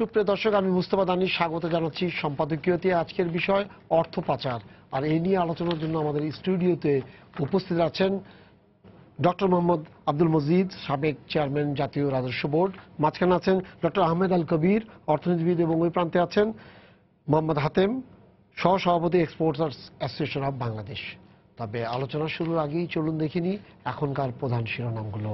সুপ্রিয় দর্শক, আমি মুস্তাফা দানি স্বাগত জানাচ্ছি সম্পাদকীয়তে। আজকের বিষয় অর্থ পাচার, আর এই নিয়ে আলোচনার জন্য আমাদের স্টুডিওতে উপস্থিত আছেন ডক্টর মোহাম্মদ আব্দুল মজিদ, সাবেক চেয়ারম্যান জাতীয় রাজস্ব বোর্ড। মাঝখানে আছেন ডক্টর আহমেদ আল কবির, অর্থনীতিবিদ, এবং ওই প্রান্তে আছেন মোহাম্মদ হাতেম, সহসভাপতি এক্সপোর্টার্স অ্যাসোসিয়েশন অব বাংলাদেশ। তবে আলোচনা শুরুর আগেই চলুন দেখিনি এখনকার প্রধান শিরোনামগুলো।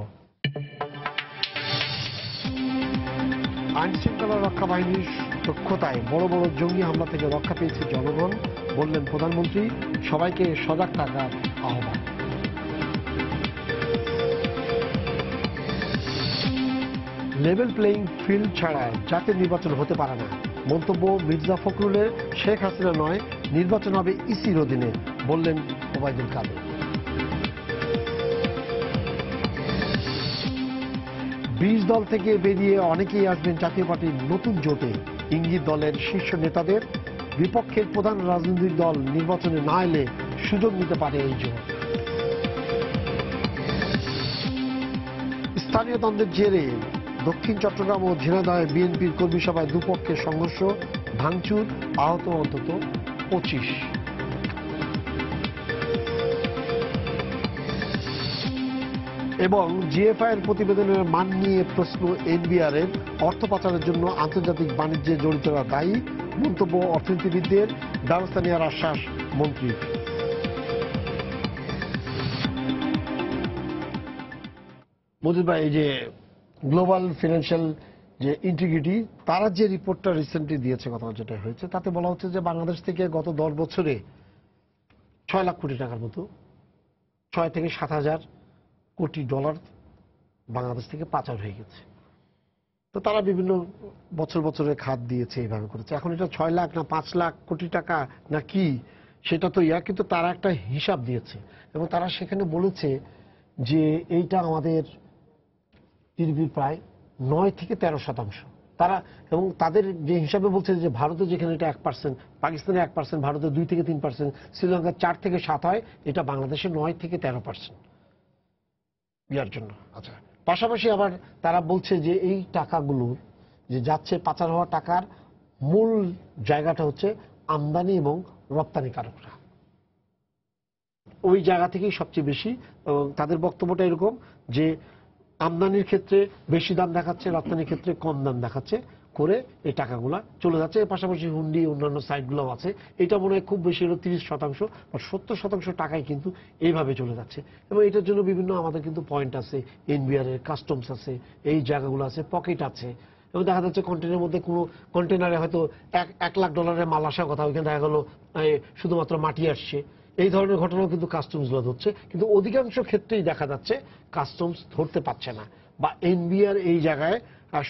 আইন শৃঙ্খলা রক্ষা বাহিনীর দক্ষতায় বড় বড় জঙ্গি হামলা থেকে রক্ষা পেয়েছে জনগণ, বললেন প্রধানমন্ত্রী। সবাইকে সজাগ থাকার আহ্বান। লেভেল প্লেইং ফিল্ড ছাড়া জাতীয় নির্বাচন হতে পারে না, মন্তব্য মির্জা ফখরুলের। শেখ হাসিনা নয়, নির্বাচন হবে ইসির অধীনে, বললেন ওবায়দুল কাদের। 20 দল থেকে বেরিয়ে অনেকেই আসবেন জাতীয় পার্টির নতুন জোটে, ইঙ্গিত দলের শীর্ষ নেতাদের। বিপক্ষের প্রধান রাজনৈতিক দল নির্বাচনে না এলে সুযোগ নিতে পারে এই জোট। স্থানীয় দ্বন্দ্বের জেরে দক্ষিণ চট্টগ্রাম ও ঝিনাইদহে বিএনপির কর্মী সভায় দুপক্ষের সংঘর্ষ, ভাঙচুর, আহত অন্তত 25। এবং জিএফআই এর প্রতিবেদনের মান নিয়ে প্রশ্ন এনবিআর এর। অর্থ পাচারের জন্য আন্তর্জাতিক বাণিজ্যে জড়িতরা দায়ী, মন্তব্য অর্থনীতিবিদদের। ব্যবস্থা নেওয়ার আশ্বাস মন্ত্রীর। মজিদ ভাই, এই যে গ্লোবাল ফিনান্সিয়াল যে ইন্টিগ্রিটি, তারা যে রিপোর্টটা রিসেন্টলি দিয়েছে, কথা যেটা হয়েছে, তাতে বলা হচ্ছে যে বাংলাদেশ থেকে গত 10 বছরে 6 লাখ কোটি টাকার মতো, 6 থেকে 7 হাজার কোটি ডলার বাংলাদেশ থেকে পাচার হয়ে গেছে। তো তারা বিভিন্ন বছরে খাত দিয়েছে, এইভাবে করেছে। এখন এটা 6 লাখ না 5 লাখ কোটি টাকা না কি, সেটা তো কিন্তু তারা একটা হিসাব দিয়েছে, এবং তারা সেখানে বলেছে যে এইটা আমাদের জিডিপির প্রায় 9 থেকে 13%। তারা এবং তাদের যে হিসাবে বলছে যে ভারতে যেখানে এটা 1%, পাকিস্তানে 1%, ভারতে 2 থেকে 3%, শ্রীলঙ্কা 4 থেকে 7 হয়, এটা বাংলাদেশে 9 থেকে 13% ইয়ার জন্য। আচ্ছা, পাশাপাশি আবার তারা বলছে যে এই টাকাগুলোর যে যাচ্ছে, পাচার হওয়া টাকার মূল জায়গাটা হচ্ছে আমদানি এবং রপ্তানিকারকরা, ওই জায়গা থেকেই সবচেয়ে বেশি। এবং তাদের বক্তব্যটা এরকম যে আমদানির ক্ষেত্রে বেশি দাম দেখাচ্ছে, রপ্তানির ক্ষেত্রে কম দাম দেখাচ্ছে করে এই টাকাগুলা চলে যাচ্ছে। এর পাশাপাশি হুন্ডি, অন্যান্য সাইটগুলো আছে। এটা মনে হয় খুব বেশি হলো 30% বা 70% টাকাই কিন্তু এইভাবে চলে যাচ্ছে। এবং এটার জন্য বিভিন্ন আমাদের কিন্তু পয়েন্ট আছে, এনবিআর এর, কাস্টমস আছে, এই জায়গাগুলো আছে, পকেট আছে। এবং দেখা যাচ্ছে কন্টেনারের মধ্যে কোনো কন্টেনারে হয়তো $1 লাখ মাল আসার কথা, ওইখানে দেখা গেলো শুধুমাত্র মাটি আসছে। এই ধরনের ঘটনাও কিন্তু কাস্টমসগুলো ধরছে, কিন্তু অধিকাংশ ক্ষেত্রেই দেখা যাচ্ছে কাস্টমস ধরতে পারছে না, বা এনবিআর এই জায়গায়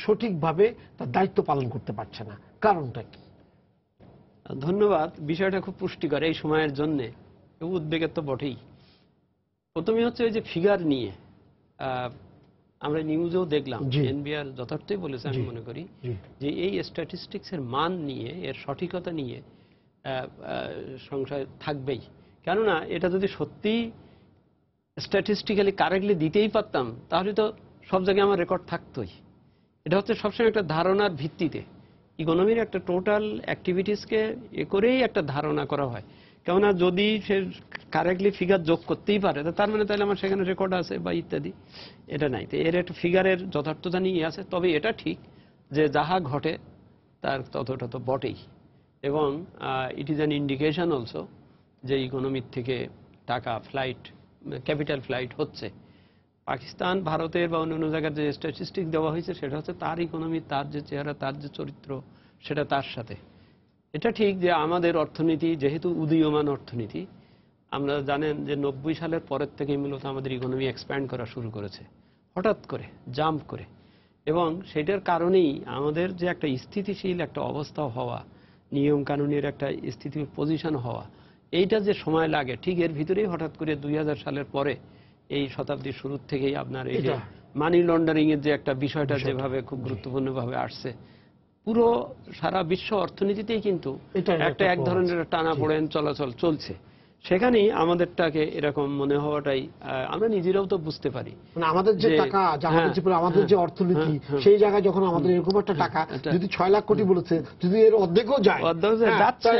সঠিকভাবে তার দায়িত্ব পালন করতে পারছে না। কারণটা কি? ধন্যবাদ। বিষয়টা খুব পুষ্টিকর এই সময়ের জন্য, উদ্বেগের তো বটেই। প্রথমে হচ্ছে ওই যে ফিগার নিয়ে আমরা নিউজেও দেখলাম, এনবিআর যথার্থই বলেছে আমি মনে করি, যে এই স্ট্যাটিস্টিক্স এর মান নিয়ে, এর সঠিকতা নিয়ে সংশয় থাকবেই। কেননা এটা যদি সত্যি স্ট্যাটিস্টিক্যালি কারেক্টলি দিতেই পারতাম, তাহলে তো সব জায়গায় আমার রেকর্ড থাকতোই। এটা হচ্ছে সবসময় একটা ধারণার ভিত্তিতে, ইকোনমির একটা টোটাল অ্যাক্টিভিটিসকে করেই একটা ধারণা করা হয়। কেননা যদি সে কারেক্টলি ফিগার যোগ করতেই পারে, তার মানে তাহলে আমার সেখানে রেকর্ড আছে বা ইত্যাদি, এটা নাই। তো এর একটা ফিগারের যথার্থতা নিয়ে আছে। তবে এটা ঠিক যে যাহা ঘটে তার ততটা তো বটেই, এবং it is an indication also যে ইকোনমির থেকে টাকা ফ্লাইট, ক্যাপিটাল ফ্লাইট হচ্ছে। পাকিস্তান, ভারতের বা অন্যান্য জায়গার যে স্ট্যাটিস্টিক দেওয়া হয়েছে, সেটা হচ্ছে তার ইকোনমি, তার যে চেহারা, তার যে চরিত্র, সেটা তার সাথে। এটা ঠিক যে আমাদের অর্থনীতি যেহেতু উদীয়মান অর্থনীতি, আমরা জানেন যে 90 সালের পরের থেকেই মূলত আমাদের ইকোনমি এক্সপ্যান্ড করা শুরু করেছে, হঠাৎ করে জাম্প করে। এবং সেটার কারণেই আমাদের যে একটা স্থিতিশীল একটা অবস্থা হওয়া, নিয়ম কানুনের একটা স্থিতিশীল পজিশন হওয়া, এইটা যে সময় লাগে, ঠিক এর ভিতরেই হঠাৎ করে 2000 সালের পরে এই শতাব্দীর শুরুর থেকেই আপনার এই যে মানি লন্ডারিং এর যে একটা বিষয়টা যেভাবে খুব গুরুত্বপূর্ণভাবে আসছে, পুরো সারা বিশ্ব অর্থনীতিতেই কিন্তু একটা এক ধরনের টানাপোড়েন চলাচল চলছে। সেখানেই আমাদেরটাকে এরকম মনে হওয়াটাই আমরা নিজেরাও তো বুঝতে পারি। মানে আমাদের যে টাকা, আমাদের যে অর্থনীতি, সেই জায়গায় যখন আমাদের এরকম একটা টাকা যদি 6 লাখ কোটি বলেছে, যদি এর অর্ধেকও যায়, যাচ্ছে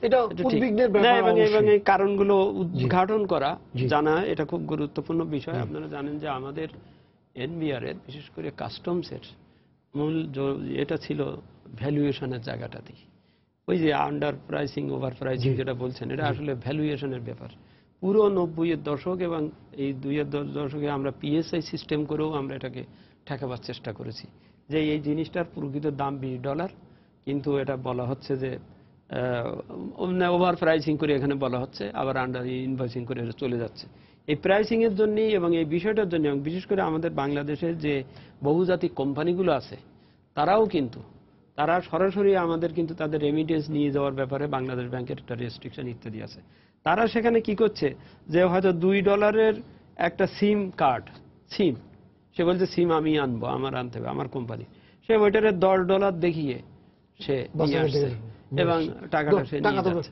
এটা উদ্বিগ্নের ব্যাপার। এবং এই কারণগুলো উদ্ঘাটন করা, জানা, এটা খুব গুরুত্বপূর্ণ বিষয়। আপনারা জানেন যে আমাদের এনবিআর এর, বিশেষ করে কাস্টমসের মূল এটা ছিল ভ্যালুয়েশনের জায়গাটাতেই। ওই যে আন্ডার প্রাইসিং, ওভার প্রাইসিং যেটা বলছেন, এটা আসলে ভ্যালুয়েশনের ব্যাপার। পুরো 90-এর দশক এবং এই 2000-এর দশকে আমরা পিএসআই সিস্টেম করেও আমরা এটাকে ঠেকাবার চেষ্টা করেছি, যে এই জিনিসটার প্রকৃত দাম $20, কিন্তু এটা বলা হচ্ছে যে ওভার প্রাইসিং করে এখানে বলা হচ্ছে, আবার আন্ডার ইনভয়েসিং করে চলে যাচ্ছে। এই প্রাইসিং এর জন্যই এবং এই বিষয়টার জন্য, এবং বিশেষ করে আমাদের বাংলাদেশের যে বহুজাতিক কোম্পানিগুলো আছে, তারাও কিন্তু তারা সরাসরি আমাদের কিন্তু তাদের রেমিটেন্স নিয়ে যাওয়ার ব্যাপারে বাংলাদেশ ব্যাংকের একটা রেস্ট্রিকশন ইত্যাদি আছে। তারা সেখানে কি করছে, যে হয়তো $2 একটা সিম কার্ড, সিম, সে বলছে সিম আমি আনবো, আমার আনতে হবে, আমার কোম্পানি, সে ওইটারে $10 দেখিয়ে সে নিয়ে আসছে এবং টাকাটা সে নিয়ে যাচ্ছে।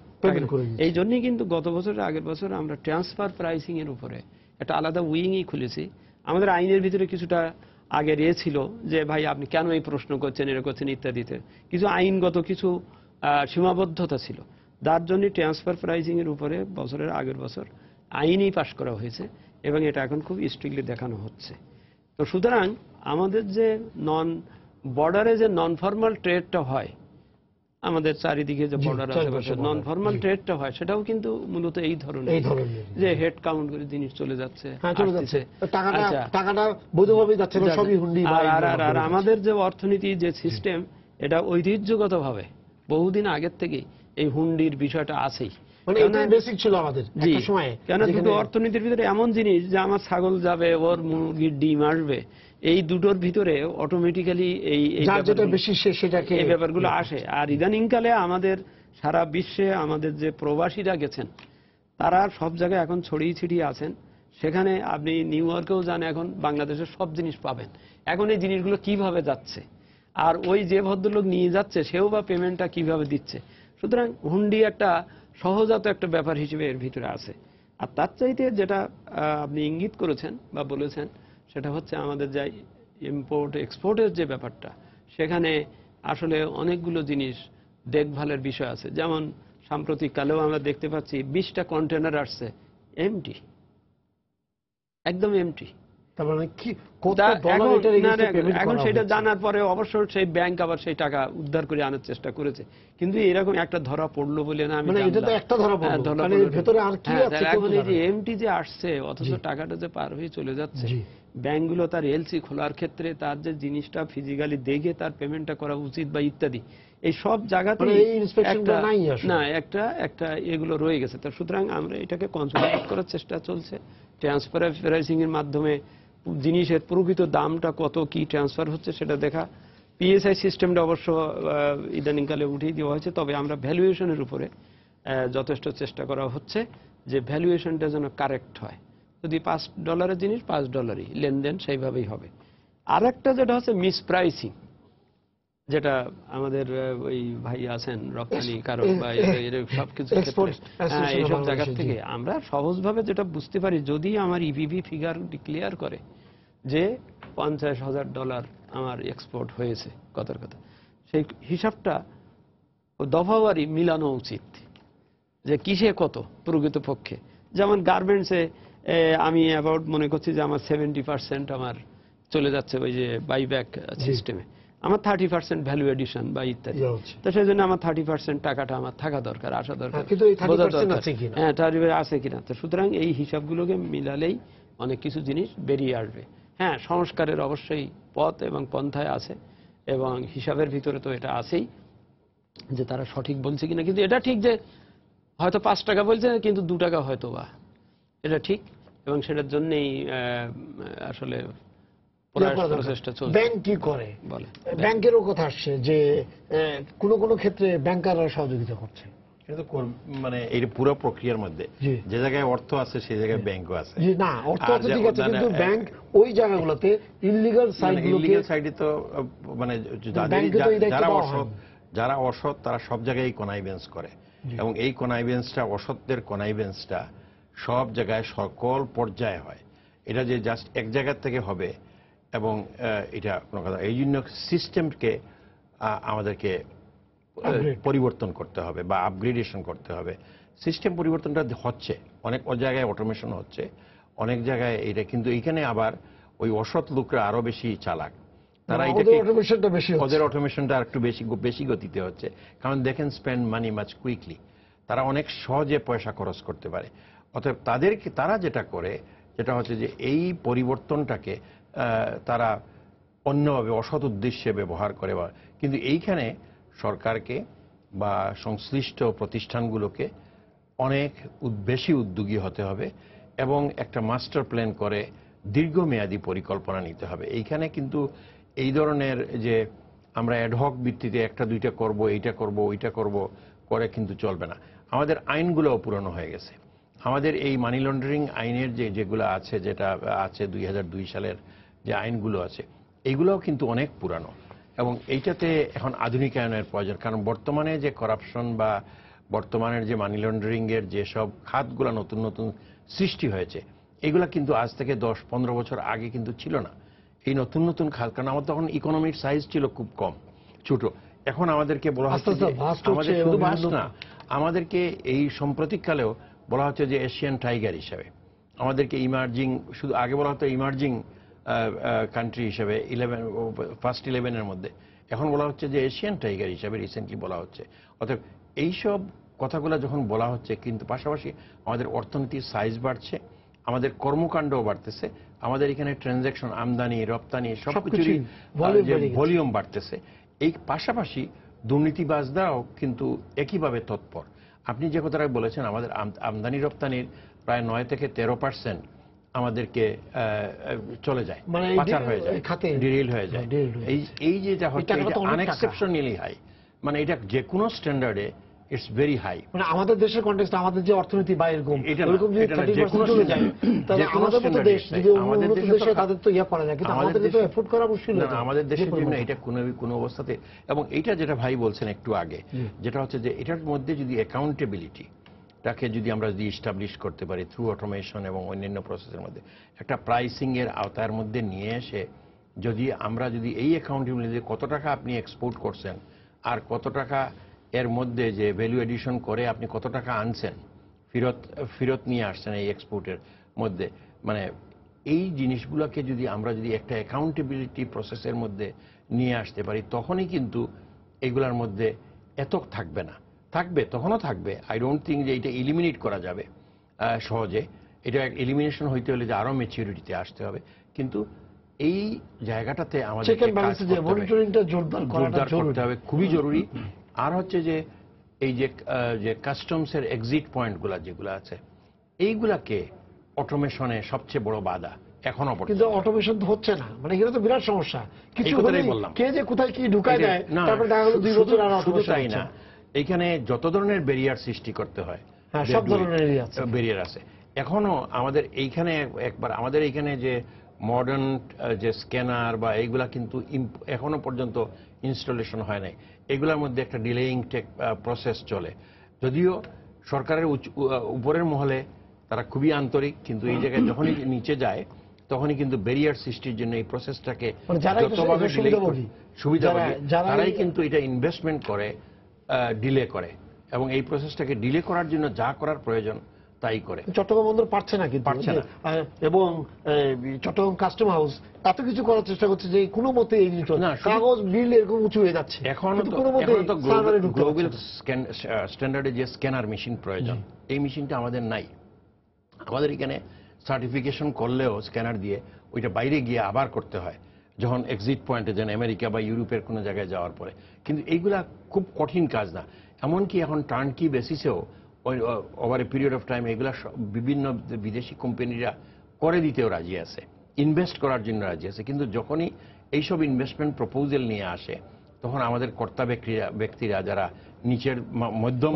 এই জন্যই কিন্তু গত বছর, আগের বছর আমরা ট্রান্সফার প্রাইসিং এর উপরে একটা আলাদা উইংই খুলেছি। আমাদের আইনের ভিতরে কিছুটা আগে ছিল যে ভাই আপনি কেন এই প্রশ্ন করছেন, এরা করছেন ইত্যাদিতে, কিছু আইনগত কিছু সীমাবদ্ধতা ছিল, যার জন্য ট্রান্সফার প্রাইসিং এর উপরে বছরের আগের বছর আইনই পাশ করা হয়েছে এবং এটা এখন খুব স্ট্রিক্টলি দেখানো হচ্ছে। তো সুতরাং আমাদের যে বর্ডারে যে নন ফর্মাল ট্রেডটা হয়, আমাদের চারিদিকে যে বর্ডার আছে, নন ফর্মাল ট্রেডটা হয়, সেটাও কিন্তু মূলত এই ধরনের, যে হেড কাউন্ট করে জিনিস চলে যাচ্ছে, আর আমাদের যে অর্থনীতি যে সিস্টেম, এটা ঐতিহ্যগতভাবে বহুদিন আগের থেকেই এই হুন্ডির বিষয়টা আছেই। কেন দুটো অর্থনীতির ভিতরে এমন জিনিস, যে আমার ছাগল যাবে, ওর মুরগির ডিম আসবে, এই দুটোর ভিতরে অটোমেটিক্যালি এই ব্যাপারগুলো আসে। আর ইদানিংকালে আমাদের সারা বিশ্বে আমাদের যে প্রবাসীরা গেছেন, তারা সব জায়গায় এখন ছড়িয়ে ছিটিয়ে আছেন। সেখানে আপনি নিউ ইয়র্কেও যান, এখন বাংলাদেশের সব জিনিস পাবেন। এখন এই জিনিসগুলো কিভাবে যাচ্ছে, আর ওই যে ভদ্রলোক নিয়ে যাচ্ছে, সেও বা পেমেন্টটা কিভাবে দিচ্ছে। সুতরাং হুন্ডি একটা সহজাত একটা ব্যাপার হিসেবে এর ভিতরে আছে। আর তার চাইতে যেটা আপনি ইঙ্গিত করেছেন বা বলেছেন, সেটা হচ্ছে আমাদের যে ইম্পোর্ট এক্সপোর্টের যে ব্যাপারটা, সেখানে আসলে অনেকগুলো জিনিস দেখভালের বিষয় আছে। যেমন সাম্প্রতিক কালেও আমরা দেখতে পাচ্ছি 20টা কন্টেনার আসছে এমটি, একদম এমটি। এখন সেটা জানার পরে অবশ্য সেই ব্যাংক আবার সেই টাকা উদ্ধার করে আনার চেষ্টা করেছে, কিন্তু এরকম একটা ধরা পড়লো বলে না আমি এমটি যে আসছে, অথচ টাকাটা যে পার হয়ে চলে যাচ্ছে। ব্যাংকগুলো তার এলসি খোলার ক্ষেত্রে তার যে জিনিসটা ফিজিক্যালি দেখে তার পেমেন্টটা করা উচিত বা ইত্যাদি, এই সব জায়গাতে না একটা এগুলো রয়ে গেছে। তো সুতরাং আমরা এটাকে কনসোলিডেট করার চেষ্টা চলছে। ট্রান্সফার প্রাইসিং এর মাধ্যমে জিনিসের প্রকৃত দামটা কত, কি ট্রান্সফার হচ্ছে সেটা দেখা। পিএসআই সিস্টেমটা অবশ্য ইদানিংকালে উঠিয়ে দেওয়া হয়েছে, তবে আমরা ভ্যালুয়েশনের উপরে যথেষ্ট চেষ্টা করা হচ্ছে, যে ভ্যালুয়েশনটা যেন কারেক্ট হয়। যদি $5 জিনিস $5 লেনদেন সেইভাবেই হবে। আর একটা যেটা হচ্ছে মিস প্রাইসিং, যেটা আমাদের ওই ভাই আছেন রপ্তানি কারক বা সবকিছু এইসব জায়গা থেকে আমরা সহজভাবে যেটা বুঝতে পারি, যদি আমার ইপিবি ফিগার ডিক্লেয়ার করে যে $50,000 আমার এক্সপোর্ট হয়েছে কথার কথা, সেই হিসাবটা দফাওয়ারি মিলানো উচিত, যে কিসে কত প্রকৃতপক্ষে। যেমন গার্মেন্টসে আমি অ্যাবাউট মনে করছি যে আমার 70% আমার চলে যাচ্ছে ওই যে বাইব্যাক সিস্টেমে, আমার 30% ভ্যালু এডিশন বা ইত্যাদি। তো সেই জন্য আমার 30% টাকাটা আমার থাকা দরকার, আসা দরকার, হ্যাঁ আছে কিনা। তো সুতরাং এই হিসাবগুলোকে মিলালেই অনেক কিছু জিনিস বেরিয়ে আসবে। হ্যাঁ, সংস্কারের অবশ্যই পথ এবং পন্থায় আছে, এবং হিসাবের ভিতরে তো এটা আছেই যে তারা সঠিক বলছে কিনা। কিন্তু এটা ঠিক যে হয়তো $5 বলছে, কিন্তু $2 হয়তো বা, এটা ঠিক, এবং সেটার জন্যই আসলে ব্যাংক কি করে বলে, ব্যাংকেরও কথা আসছে যে কোনো কোনো ক্ষেত্রে ব্যাংকাররা সহযোগিতা করছে। মানে এই পুরো প্রক্রিয়ার মধ্যে যে জায়গায় অর্থ আছে সেই জায়গায় ব্যাংকও আছে। না, অর্থ আছে ঠিক আছে, কিন্তু ব্যাংক ওই জায়গাগুলোতে ইলিগাল সাইডে তো মানে যারা অসৎ তারা সব জায়গায় কনাইভেন্স করে। এবং এই কনাইভেন্সটা, অসত্যের কনাইভেন্সটা সব জায়গায় সকল পর্যায়ে হয়। এটা যে জাস্ট এক জায়গা থেকে হবে এবং এটা কোনো কথা, এই জন্য সিস্টেমকে আমাদেরকে পরিবর্তন করতে হবে বা আপগ্রেডেশন করতে হবে। সিস্টেম পরিবর্তনটা হচ্ছে, অনেক জায়গায় অটোমেশন হচ্ছে, অনেক জায়গায় এটা, কিন্তু এইখানে আবার ওই অসৎ লোকরা আরো বেশি চালাক। তারা ওদের অটোমেশনটা একটু বেশি গতিতে হচ্ছে, কারণ they can spend money much quickly. তারা অনেক সহজে পয়সা খরচ করতে পারে। অতএব তারা যেটা করে, যেটা হচ্ছে যে এই পরিবর্তনটাকে তারা অন্যভাবে অসৎ উদ্দেশ্যে ব্যবহার করে। কিন্তু এইখানে সরকারকে বা সংশ্লিষ্ট প্রতিষ্ঠানগুলোকে অনেক বেশি উদ্যোগী হতে হবে এবং একটা মাস্টার প্ল্যান করে দীর্ঘমেয়াদী পরিকল্পনা নিতে হবে। এইখানে কিন্তু এই ধরনের যে আমরা অ্যাডহক ভিত্তিতে একটা দুইটা করব, এইটা করব, ওইটা করব করে কিন্তু চলবে না। আমাদের আইনগুলোও পুরনো হয়ে গেছে। আমাদের এই মানি লন্ডারিং আইনের যেগুলো আছে, যেটা আছে 2002 সালের যে আইনগুলো আছে, এইগুলোও কিন্তু অনেক পুরানো এবং এইটাতে এখন আধুনিকায়নের প্রয়োজন। কারণ বর্তমানে যে করাপশন বা বর্তমানের যে মানি লন্ডারিং এর যেসব খাতগুলো নতুন নতুন সৃষ্টি হয়েছে, এগুলা কিন্তু আজ থেকে 10-15 বছর আগে কিন্তু ছিল না। এই নতুন নতুন খাত, কারণ আমার তখন ইকোনমিক সাইজ ছিল খুব কম, ছোট। এখন আমাদেরকে বলা হচ্ছে আমাদের শুধু বাস না, আমাদেরকে এই সাম্প্রতিককালেও বলা হচ্ছে যে এশিয়ান টাইগার হিসাবে, আমাদেরকে ইমার্জিং, শুধু আগে বলা হতো ইমার্জিং কান্ট্রি হিসাবে ফার্স্ট 11-এর মধ্যে, এখন বলা হচ্ছে যে এশিয়ান টাইগার হিসাবে রিসেন্টলি বলা হচ্ছে। অর্থাৎ এইসব কথাগুলো যখন বলা হচ্ছে, কিন্তু পাশাপাশি আমাদের অর্থনীতির সাইজ বাড়ছে, আমাদের কর্মকাণ্ডও বাড়তেছে, আমাদের এখানে ট্রানজ্যাকশন, আমদানি রপ্তানি সবকিছুরই ভলিউম বাড়তেছে। এই পাশাপাশি দুর্নীতিবাজরাও কিন্তু একইভাবে তৎপর। আপনি যে কথাটা বলেছেন, আমাদের আমদানি রপ্তানির প্রায় 9 থেকে 13% আমাদেরকে চলে যায়, পাচার হয়ে যায়, ডিরেল হয়ে যায়। এই যেটা হচ্ছে এটা আনএক্সেপশনালি হাই, মানে এটা যে কোনো স্ট্যান্ডার্ডে ইটস ভেরি হাই। মানে আমাদের দেশের কনটেক্সটে আমাদের যে অর্থনীতি বা এরকম যদি 30% চলে যায়, তাহলে আমাদের মতো দেশ যদি আমাদের দেশে তাদের তো ইয়া করা যায়, কিন্তু আমাদের তো এফোর্ড করা মুশকিল। না, আমাদের দেশের জন্য এটা কোনো অবস্থাতে, এবং এইটা যেটা ভাই বলছেন একটু আগে, যেটা হচ্ছে যে এটার মধ্যে যদি অ্যাকাউন্টেবিলিটি টাকে যদি আমরা যদি ইস্টাবলিশ করতে পারি থ্রু অটোমেশন এবং অন্যান্য প্রসেসের মধ্যে, একটা প্রাইসিং এর আওতার মধ্যে নিয়ে এসে যদি আমরা যদি এই অ্যাকাউন্টেবিলিটি, কত টাকা আপনি এক্সপোর্ট করছেন আর কত টাকা এর মধ্যে যে ভ্যালু এডিশন করে আপনি কত টাকা আনছেন, ফেরত নিয়ে আসছেন এই এক্সপোর্টের মধ্যে, মানে এই জিনিসগুলোকে যদি আমরা যদি একটা অ্যাকাউন্টেবিলিটি প্রসেসের মধ্যে নিয়ে আসতে পারি, তখনই কিন্তু এগুলোর মধ্যে এত থাকবে না। থাকবে, তখনও থাকবে। আই ডোন্ট থিঙ্ক যে এটা এলিমিনেট করা যাবে সহজে। এটা এলিমিনেশন হইতে হলে যে আরো ম্যাচিউরিটিতে আসতে হবে, কিন্তু এই জায়গাটাতে আমাদের জোরদার করতে হবে, খুবই জরুরি। আর হচ্ছে যে এই যে কাস্টমসের এক্সিট পয়েন্টগুলো যেগুলো আছে, এইগুলাকে অটোমেশনে সবচেয়ে বড় বাধা এখনো পর্যন্ত। কিন্তু অটোমেশন তো হচ্ছে না, মানে এটা তো বিরাট সমস্যা। কিছু বললাম, কে যে কোথায় কি ঢুকায় দেয়, তারপর দেখা গেল 2 বছর আর অটোমেশন তাই না। এইখানে যত ধরনের ব্যারিয়ার সৃষ্টি করতে হয়, সব ধরনের ব্যারিয়ার আছে। এখনো আমাদের এইখানে একবার আমাদের এইখানে যে মডার্ন যে স্ক্যানার বা এইগুলা কিন্তু এখনো পর্যন্ত ইনস্টলেশন হয় নাই। এগুলোর মধ্যে একটা ডিলেইং প্রসেস চলে। যদিও সরকারের উপরের মহলে তারা খুবই আন্তরিক, কিন্তু এই জায়গায় যখনই নিচে যায় তখনই কিন্তু ব্যারিয়ার সৃষ্টির জন্য এই প্রসেসটাকে যতভাবে সুবিধাভোগী তারাই কিন্তু এটা ইনভেস্টমেন্ট করে ডিলে করে, এবং এই প্রসেসটাকে ডিলে করার জন্য যা করার প্রয়োজন তাই করে। চট্টগ্রাম বন্দর পারছে না, কিন্তু পারছে না। এবং চট্টগ্রাম কাস্টম হাউস এত কিছু করার চেষ্টা করছে যে কোনো মতে এই কাগজ বিল এরকম উঁচু হয়ে যাচ্ছে। এখন তো গ্লোবাল স্ট্যান্ডার্ডে যে স্ক্যানার মেশিন প্রয়োজন, এই মেশিনটা আমাদের নাই। আমাদের এখানে সার্টিফিকেশন করলেও স্ক্যানার দিয়ে ওইটা বাইরে গিয়ে আবার করতে হয়, যখন এক্সিট পয়েন্টে যেন আমেরিকা বা ইউরোপের কোনো জায়গায় যাওয়ার পরে। কিন্তু এইগুলা খুব কঠিন কাজ না। এমনকি এখন টার্নকি বেসিসেও over a period of time এগুলা বিভিন্ন বিদেশি কোম্পানিরা করে দিতেও রাজি আছে, ইনভেস্ট করার জন্য রাজি আছে। কিন্তু যখনই এইসব ইনভেস্টমেন্ট প্রপোজাল নিয়ে আসে, তখন আমাদের কর্তা ব্যক্তিরা যারা নিচের মধ্যম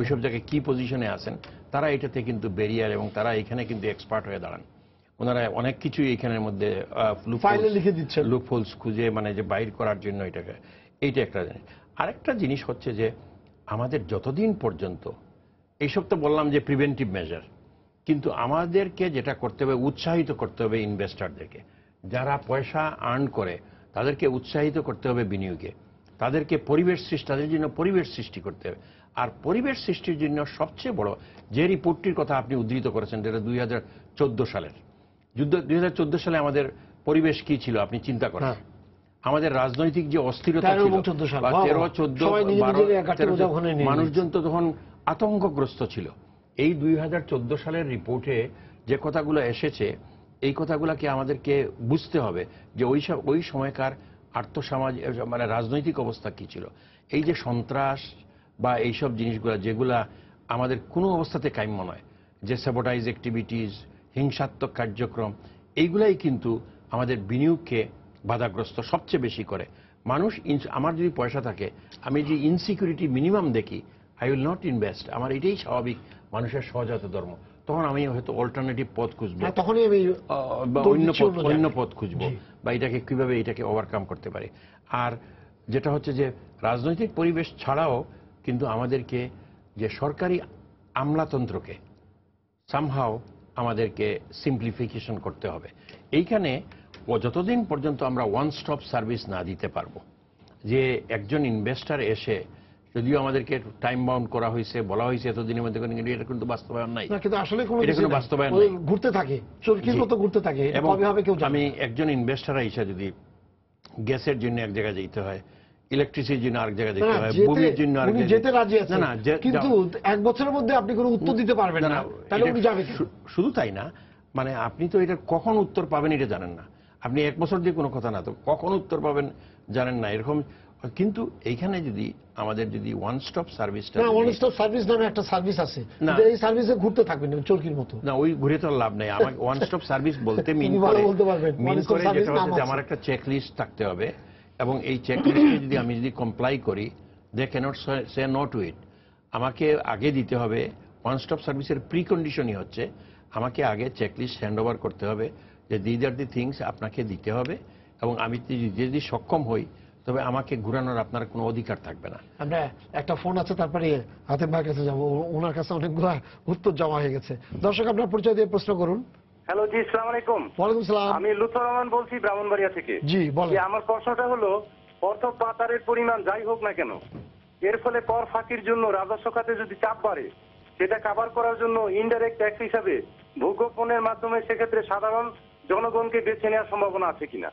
ওইসব জায়গায় কি পজিশনে আছেন, তারা এটাতে কিন্তু ব্যারিয়ার, এবং তারা এখানে কিন্তু এক্সপার্ট হয়ে দাঁড়ান। ওনারা অনেক কিছুই এখানের মধ্যে লিখে দিচ্ছে, লুপহোলস খুঁজে, মানে যে বাইর করার জন্য এইটা একটা জিনিস। আরেকটা জিনিস হচ্ছে যে আমাদের যতদিন পর্যন্ত এইসব তো বললাম যে প্রিভেন্টিভ মেজার, কিন্তু আমাদেরকে যেটা করতে হবে উৎসাহিত করতে হবে ইনভেস্টরদেরকে, যারা পয়সা আর্ন করে তাদেরকে উৎসাহিত করতে হবে বিনিয়োগে, তাদের জন্য পরিবেশ সৃষ্টি করতে হবে। আর পরিবেশ সৃষ্টির জন্য সবচেয়ে বড় যে রিপোর্টটির কথা আপনি উদ্ধৃত করেছেন, যেটা 2014 সালের 2014 সালে আমাদের পরিবেশ কি ছিল আপনি চিন্তা করেন। আমাদের রাজনৈতিক যে অস্থিরতা ছিল 13-14 মানুষজন তো তখন আতঙ্কগ্রস্ত ছিল। এই 2014 সালের রিপোর্টে যে কথাগুলো এসেছে, এই কথাগুলোকে আমাদেরকে বুঝতে হবে যে ওই সময়কার আর্থসামাজিক মানে রাজনৈতিক অবস্থা কি ছিল। এই যে সন্ত্রাস বা এইসব জিনিসগুলো যেগুলা আমাদের কোনো অবস্থাতে কাম্য নয়, যে স্যাবোটাইজ অ্যাক্টিভিটিস, হিংসাত্মক কার্যক্রম, এইগুলাই কিন্তু আমাদের বিনিয়োগকে বাধাগ্রস্ত সবচেয়ে বেশি করে। মানুষ আমার যদি পয়সা থাকে, আমি যে ইনসিকিউরিটি মিনিমাম দেখি, আই উইল নট ইনভেস্ট। আমার এটাই স্বাভাবিক মানুষের সহজাত ধর্ম। তখন আমি হয়তো অল্টারনেটিভ পথ খুঁজবো, তখনই আমি অন্য পথ খুঁজবো, বা এটাকে কিভাবে এটাকে ওভারকাম করতে পারি। আর যেটা হচ্ছে যে রাজনৈতিক পরিবেশ ছাড়াও কিন্তু আমাদেরকে যে সরকারি আমলাতন্ত্রকে সামহাও আমাদেরকে সিম্পলিফিকেশন করতে হবে। এইখানে যতদিন পর্যন্ত আমরা ওয়ান স্টপ সার্ভিস না দিতে পারবো, যে একজন ইনভেস্টর এসে, যদিও আমাদেরকে টাইম বাউন্ড করা হয়েছে, বলা হয়েছে এতদিনের মধ্যে, এটা কিন্তু বাস্তবায়ন নাই, কিন্তু আসলে এটা কোনো বাস্তবায়ন নাই, ঘুরতে থাকে, চরকির মতো ঘুরতে থাকে। এবং আমি একজন ইনভেস্টর হিসেবে যদি গ্যাসের জন্য এক জায়গায় যেতে হয়, ইলেকট্রিসিটির জন্য আরেক জায়গায় যেতে হয়, ভূমির জন্য আরেক জায়গায় যেতে রাজি আছেন, কিন্তু এক বছরের মধ্যে আপনি কোনো উত্তর দিতে পারবেন না, তাহলে উনি যাবে। শুধু তাই না, মানে আপনি তো এটা কখন উত্তর পাবেন এটা জানেন না। আপনি এক বছর দিয়ে কোনো কথা না, তো কখন উত্তর পাবেন জানেন না, এরকম। কিন্তু এইখানে যদি আমাদের যদি ওয়ান স্টপ সার্ভিসটা, ওয়ান স্টপ সার্ভিস নামে একটা সার্ভিস আছে, এই সার্ভিসে ঘুরতে থাকবেন চরকির মতো না, ওই ঘুরে তো লাভ নেই। আমাকে ওয়ান স্টপ সার্ভিস বলতে মিন করে যেটা হচ্ছে আমার একটা চেক লিস্ট থাকতে হবে, এবং এই চেক লিস্টে যদি আমি কমপ্লাই করি, they can't say no two ইট। আমাকে আগে দিতে হবে, ওয়ান স্টপ সার্ভিসের প্রিকন্ডিশনই হচ্ছে আমাকে আগে চেক লিস্ট হ্যান্ড ওভার করতে হবে, যে দিজ আর দি থিংস আপনাকে দিতে হবে, এবং আমি যদি সক্ষম হই তবে আমাকে ঘুরানোর আপনার কোনো অধিকার থাকবে না। আমরা একটা ফোন আছে, তারপরে হাতেম ভাইয়ের কাছে যাবো, ওনার কাছে অনেকগুলো উত্তর জমা হয়ে গেছে। দর্শক, আপনার পরিচয় দিয়ে প্রশ্ন করুন। হ্যালো, জি, আসসালামু আলাইকুম। ওয়ালাইকুম সালাম। আমি লুৎফর রহমান বলছি ব্রাহ্মণবাড়িয়া থেকে। জি বলেন। আমার প্রশ্নটা হলো, অর্থ পাচারের পরিমাণ যাই হোক না কেন, এর ফলে কর ফাঁকির জন্য রাজস্ব খাতে যদি চাপ বাড়ে, সেটা কাভার করার জন্য ইনডাইরেক্ট ট্যাক্স হিসাবে ভোগ্যপণ্যের মাধ্যমে সেক্ষেত্রে সাধারণ জনগণকে বেছে নেওয়ার সম্ভাবনা আছে কিনা?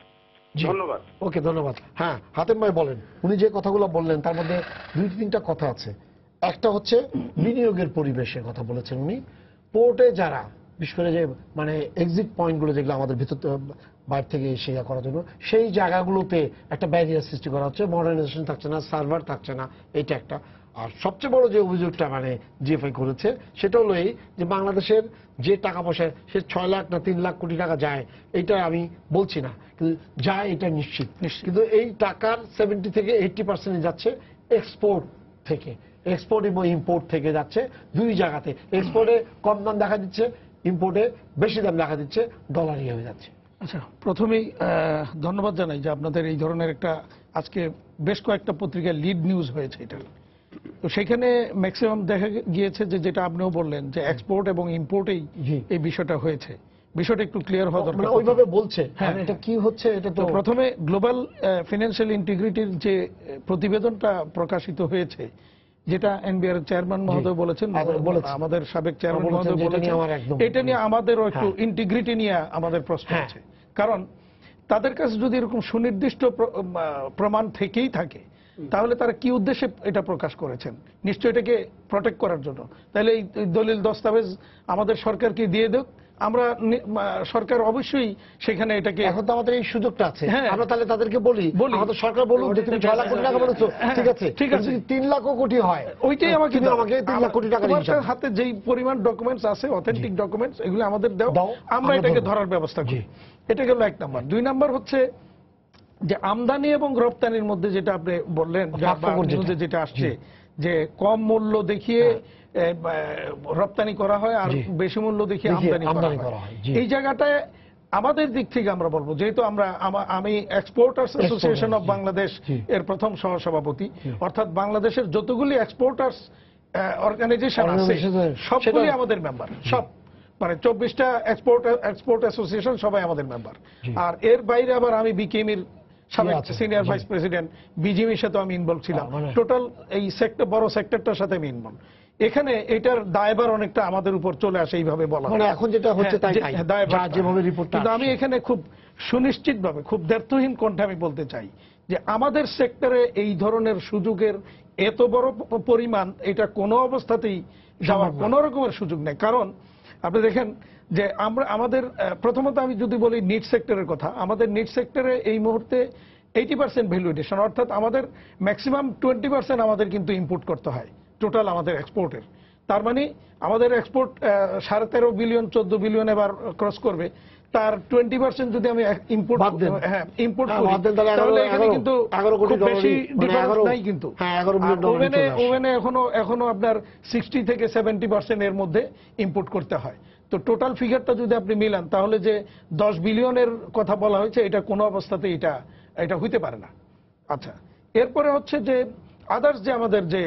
ধন্যবাদ। ওকে, ধন্যবাদ। হ্যাঁ, হাতেম ভাই বলেন। উনি যে কথাগুলো বললেন তার মধ্যে 2-3টা কথা আছে। একটা হচ্ছে বিনিয়োগের পরিবেশের কথা বলেছেন উনি। পোর্টে যারা বিশেষ করে যে মানে এক্সিট পয়েন্টগুলো যেগুলো আমাদের ভিতর বাইরে থেকে এসে করার জন্য, সেই জায়গাগুলোতে একটা ব্যারিয়ার সৃষ্টি করা হচ্ছে, মডার্নাইজেশন থাকছে না, সার্ভার থাকছে না, এটা একটা। আর সবচেয়ে বড় যে অভিযোগটা মানে জিএফআই করেছে, সেটা হলো এই যে বাংলাদেশের যে টাকা পয়সা, সে 6 লাখ না 3 লাখ কোটি টাকা যায়, এইটা আমি বলছি না, কিন্তু যায় এটা নিশ্চিত। কিন্তু এই টাকার 70 থেকে 80% যাচ্ছে এক্সপোর্ট থেকে, এক্সপোর্ট এবং ইম্পোর্ট থেকে যাচ্ছে দুই জায়গাতে। এক্সপোর্টে কম দাম দেখা দিচ্ছে, ইম্পোর্টে বেশি দাম দেখা দিচ্ছে, ডলারই হয়ে যাচ্ছে। আচ্ছা, প্রথমেই ধন্যবাদ জানাই যে আপনাদের এই ধরনের একটা আজকে বেশ কয়েকটা পত্রিকায় লিড নিউজ হয়েছে এটা। তো সেখানে ম্যাক্সিমাম দেখা গিয়েছে যে যেটা আপনিও বললেন যে এক্সপোর্ট এবং ইম্পোর্টেই এই বিষয়টা হয়েছে। বিষয়টা একটু ক্লিয়ার হওয়া দরকার। ওইভাবে বলছে, হ্যাঁ, এটা কি হচ্ছে এটা তো। প্রথমে গ্লোবাল ফিনান্সিয়াল ইন্টিগ্রিটির যে প্রতিবেদনটা প্রকাশিত হয়েছে, যেটা এনবিআর চেয়ারম্যান মহোদয় বলেছেন, আমাদের সাবেক চেয়ারম্যান মহোদয় বলেছেন, এটা নিয়ে আমাদেরও একটু ইন্টিগ্রিটি নিয়ে আমাদের প্রশ্ন আছে। কারণ তাদের কাছে যদি এরকম সুনির্দিষ্ট প্রমাণ থেকেই থাকে, তাহলে তারা কি উদ্দেশ্যে এটা প্রকাশ করেছেন? নিশ্চয় এটাকে প্রটেক্ট করার জন্য। তাহলে এই দলিল দস্তাবেজ আমাদের সরকারকে দিয়ে দেখ, আমরা সরকার অবশ্যই সেখানে এটাকে, এখন তো আমাদের এই সুযোগটা আছে, আমরা তাহলে তাদেরকে বলি আমাদের সরকার বলুন যে তুমি 6 লাখ কোটি টাকা বলেছো, ঠিক আছে, ঠিক আছে, 3 লাখ কোটি হয়, ওইটাই আমাকে 3 লাখ কোটি টাকা দিন। হাতে যেই পরিমাণ ডকুমেন্টস আছে, অথেন্টিক ডকুমেন্টস, এগুলো আমাদের দাও, আমরা এটাকে ধরার ব্যবস্থা করি। এটা গেল 1 নাম্বার। 2 নাম্বার হচ্ছে যে আমদানি এবং রপ্তানির মধ্যে যেটা আপনি বললেন, যেটা আসছে যে কম মূল্য দেখিয়ে রপ্তানি করা হয় আর বেশি মূল্য দেখিয়ে আমদানি করা হয়, এই জায়গাটায় আমাদের দিক থেকে আমরা বলবো, যেহেতু আমি এক্সপোর্টার্স অ্যাসোসিয়েশন অফ বাংলাদেশ এর প্রথম সহসভাপতি, অর্থাৎ বাংলাদেশের যতগুলি এক্সপোর্টার্স অর্গানাইজেশন আছে সবগুলি আমাদের মেম্বার, সব মানে 24টা এক্সপোর্ট অ্যাসোসিয়েশন সবাই আমাদের মেম্বার। আর এর বাইরে আবার আমি বিকেএমির সাবেক সিনিয়র ভাইস প্রেসিডেন্ট, বিজিএমির সাথে আমি ইনভলভ ছিলাম, টোটাল এই সেক্টর বড় সেক্টরটার সাথে আমি ইনভলভ। এখানে এটার দায়ভার অনেকটা আমাদের উপর চলে আসে, এইভাবে বলা মানে এখন যেটা হচ্ছে তাই যেভাবে রিপোর্ট। কিন্তু আমি এখানে খুব সুনিশ্চিতভাবে, খুব দ্ব্যর্থহীন কণ্ঠে আমি বলতে চাই যে আমাদের সেক্টরে এই ধরনের সুযোগের এত বড় পরিমাণ, এটা কোনো অবস্থাতেই যাওয়ার কোনো রকমের সুযোগ নেই। কারণ আপনি দেখেন যে আমাদের প্রথমত আমি যদি বলি নিট সেক্টরের কথা, আমাদের নিট সেক্টরে এই মুহূর্তে 80% ভ্যালুয়েশন, অর্থাৎ আমাদের ম্যাক্সিমাম 20% আমাদের কিন্তু ইম্পোর্ট করতে হয় টোটাল আমাদের এক্সপোর্টের। তার মানে আমাদের এক্সপোর্ট 13.5 বিলিয়ন 14 বিলিয়ন এবার ক্রস করবে, তার 20% যদি আমি ইম্পোর্ট করি তাহলে এখানে কিন্তু খুব বেশি ডিফারেন্স নাই। কিন্তু ওভেনে এখনো আপনার 60 থেকে 70% এর মধ্যে ইম্পোর্ট করতে হয়। তো টোটাল ফিগারটা যদি আপনি মিলান তাহলে যে 10 বিলিয়নের কথা বলা হয়েছে, এটা কোনো অবস্থাতে এটা হইতে পারে না। আচ্ছা, এরপরে হচ্ছে যে আদার্স যে আমাদের যে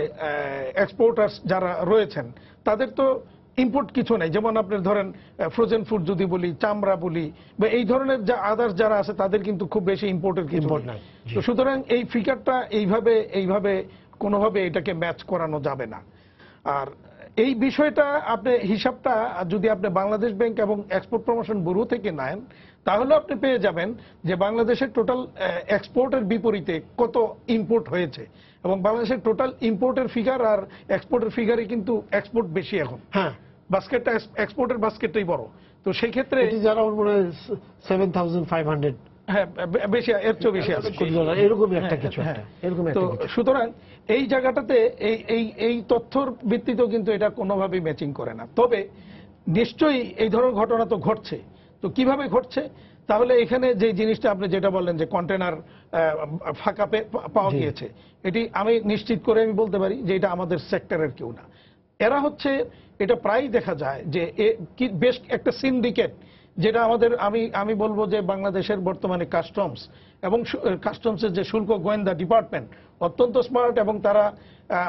এক্সপোর্টার্স যারা রয়েছেন তাদের তো ইম্পোর্ট কিছু নেই। যেমন আপনি ধরেন ফ্রোজেন ফুড যদি বলি, চামড়া বলি, বা এই ধরনের যা আদার্স যারা আছে তাদের কিন্তু খুব বেশি ইম্পোর্টের কিছু নাই। তো সুতরাং এই ফিগারটা এইভাবে কোনোভাবে এটাকে ম্যাচ করানো যাবে না। আর এই বিষয়টা আপনি হিসাবটা যদি আপনি বাংলাদেশ ব্যাংক এবং এক্সপোর্ট প্রমোশন ব্যুরো থেকে নেন তাহলে আপনি পেয়ে যাবেন যে বাংলাদেশের টোটাল এক্সপোর্টের বিপরীতে কত ইম্পোর্ট হয়েছে, এবং বাংলাদেশের টোটাল ইম্পোর্টের ফিগার আর এক্সপোর্টের ফিগারে কিন্তু এক্সপোর্ট বেশি এখন। হ্যাঁ, বাস্কেটটা এক্সপোর্টের বাস্কেটটাই বড়। তো সেই ক্ষেত্রে যারা মনে হয় 7,500, হ্যাঁ বেশি, এর চেয়ে বেশি আছে এরকমই একটা কিছু। তো সুতরাং এই জায়গাটাতে এই তথ্যর ভিত্তিতেও কিন্তু এটা কোনোভাবেই ম্যাচিং করে না। তবে নিশ্চয়ই এই ধরনের ঘটনা তো ঘটছে। তো কিভাবে ঘটছে? তাহলে এখানে যে জিনিসটা আপনি যেটা বললেন যে কন্টেনার ফাঁকা পাওয়া গিয়েছে, এটি আমি নিশ্চিত করে আমি বলতে পারি যে এটা আমাদের সেক্টরের কেউ না। এরা হচ্ছে, এটা প্রায়ই দেখা যায় যে বেশ একটা সিন্ডিকেট, যেটা আমাদের আমি বলবো যে বাংলাদেশের বর্তমানে কাস্টমস এবং কাস্টমসের যে শুল্ক গোয়েন্দা ডিপার্টমেন্ট অত্যন্ত স্মার্ট, এবং তারা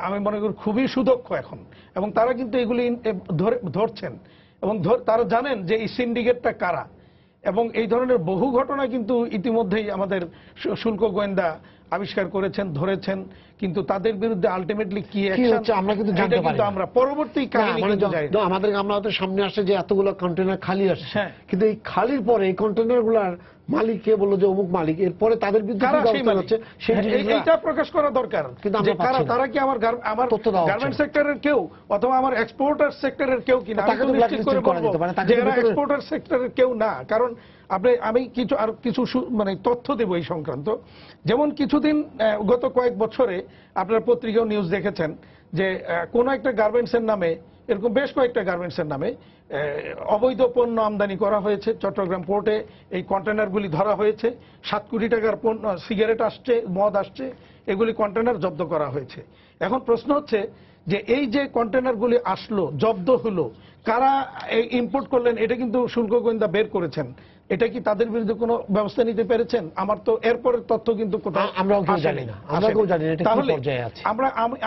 আমি মনে করি খুবই সুদক্ষ এখন, এবং তারা কিন্তু এগুলি ধরছেন এবং তারা জানেন যে এই সিন্ডিকেটটা কারা, এবং এই ধরনের বহু ঘটনা কিন্তু ইতিমধ্যেই আমাদের শুল্ক গোয়েন্দা আবিষ্কার করেছেন, ধরেছেন। কিন্তু তাদের বিরুদ্ধে আলটিমেটলি কি অ্যাকশন আমরা কিন্তু জানতে পারি না। আমরা পরবর্তী কাহিনী কিন্তু জানি না। আমাদের সামনে আসে যে এতগুলো কন্টেনার খালি আসছে, কিন্তু এই খালির পরে এই কন্টেনারগুলোর মালিক কে বললো যে অমুক মালিক, এরপরে তাদের বিরুদ্ধে এইটা প্রকাশ করা দরকার। কিন্তু তারা কি আমার গার্মেন্ট সেক্টরের কেউ অথবা আমার এক্সপোর্টার সেক্টরের কেউ কিনা, যে এরা এক্সপোর্টার সেক্টরের কেউ না। কারণ আমি কিছু মানে তথ্য দেব এই সংক্রান্ত। যেমন কিছুদিন গত কয়েক বছরে আপনার পত্রিকাও নিউজ দেখেছেন যে কোন একটা গার্মেন্টসের নামে, এরকম বেশ কয়েকটা গার্মেন্টসের নামে অবৈধ পণ্য আমদানি করা হয়েছে। চট্টগ্রাম পোর্টে এই কন্টেনারগুলি ধরা হয়েছে। 7 কোটি টাকার পণ্য, সিগারেট আসছে, মদ আসছে, এগুলি কন্টেনার জব্দ করা হয়েছে। এখন প্রশ্ন হচ্ছে যে এই যে কন্টেনারগুলি আসলো, জব্দ হলো, কারা ইম্পোর্ট করলেন, এটা কিন্তু শুল্ক গোয়েন্দা বের করেছেন। এটা কি তাদের বিরুদ্ধে কোনো ব্যবস্থা নিতে পেরেছেন? আমার তো এরপরের তথ্য কিন্তু কোথাও আমরাও জানি না। তাহলে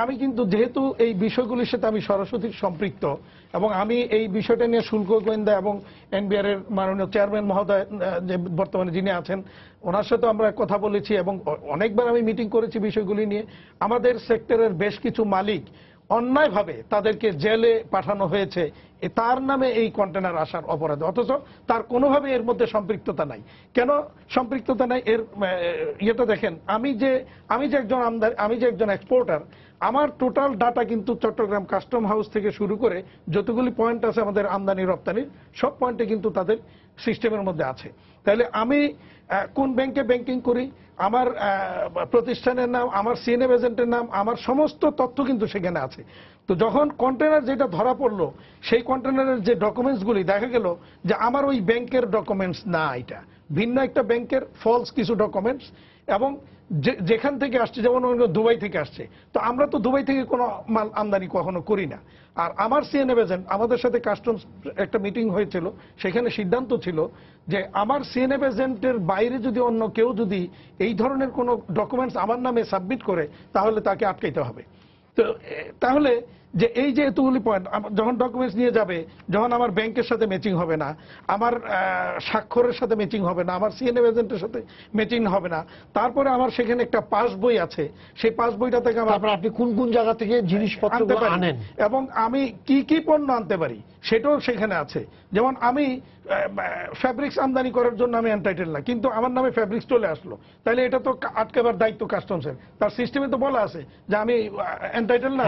আমি কিন্তু যেহেতু এই বিষয়গুলির সাথে আমি সরাসরি সম্পৃক্ত, এবং আমি এই বিষয়টা নিয়ে শুল্ক গোয়েন্দা এবং এনবিআর এর মাননীয় চেয়ারম্যান মহোদয় যে বর্তমানে যিনি আছেন, ওনার সাথে আমরা কথা বলেছি এবং অনেকবার আমি মিটিং করেছি বিষয়গুলি নিয়ে। আমাদের সেক্টরের বেশ কিছু মালিক অন্যায়ভাবে তাদেরকে জেলে পাঠানো হয়েছে তার নামে এই কন্টেনার আসার অপরাধে, অথচ তার কোনোভাবে এর মধ্যে সম্পৃক্ততা নাই। কেন সম্পৃক্ততা নাই? এর ইয়েটা দেখেন, আমি যে একজন এক্সপোর্টার, আমার টোটাল ডাটা কিন্তু চট্টগ্রাম কাস্টম হাউস থেকে শুরু করে যতগুলি পয়েন্ট আছে আমাদের আমদানি রপ্তানির, সব পয়েন্টে কিন্তু তাদের সিস্টেমের মধ্যে আছে। তাহলে আমি কোন ব্যাংকে ব্যাংকিং করি, আমার প্রতিষ্ঠানের নাম, আমার সিএনএফ এজেন্টের নাম, আমার সমস্ত তথ্য কিন্তু সেখানে আছে। তো যখন কন্টেনার যেটা ধরা পড়লো, সেই কন্টেনারের যে ডকুমেন্টসগুলি দেখা গেল যে আমার ওই ব্যাংকের ডকুমেন্টস না, এটা ভিন্ন একটা ব্যাংকের ফলস কিছু ডকুমেন্টস, এবং যেখান থেকে আসছে, যেমন দুবাই থেকে আসছে, তো আমরা তো দুবাই থেকে কোনো মাল আমদানি কখনো করি না। আর আমার সিএনএফ এজেন্ট, আমাদের সাথে কাস্টমস একটা মিটিং হয়েছিল, সেখানে সিদ্ধান্ত ছিল যে আমার সিএনএফ এজেন্টের বাইরে যদি অন্য কেউ যদি এই ধরনের কোনো ডকুমেন্টস আমার নামে সাবমিট করে, তাহলে তাকে আটকাইতে হবে। তো তাহলে যে এই যে এতগুলি পয়েন্ট যখন ডকুমেন্টস নিয়ে যাবে, যখন আমার ব্যাংকের সাথে ম্যাচিং হবে না, আমার স্বাক্ষরের সাথে ম্যাচিং হবে না, আমার সিএনএফ এজেন্টের সাথে ম্যাচিং হবে না, তারপরে আমার সেখানে একটা পাস বই আছে, সেই পাস বইটা থেকে আপনি কোন কোন জায়গা থেকে জিনিসপত্র আনেন এবং আমি কি কি পণ্য আনতে পারি সেটাও সেখানে আছে। যেমন আমি ফ্যাব্রিক্স আমদানি করার জন্য আমি এন্টাইটেল না, কিন্তু আমার নামে ফ্যাব্রিক্স চলে আসলো, তাহলে এটা তো আটকাবার দায়িত্ব কাস্টমসের। তার সিস্টেমে তো বলা আছে যে আমি এন্টাইটেল না।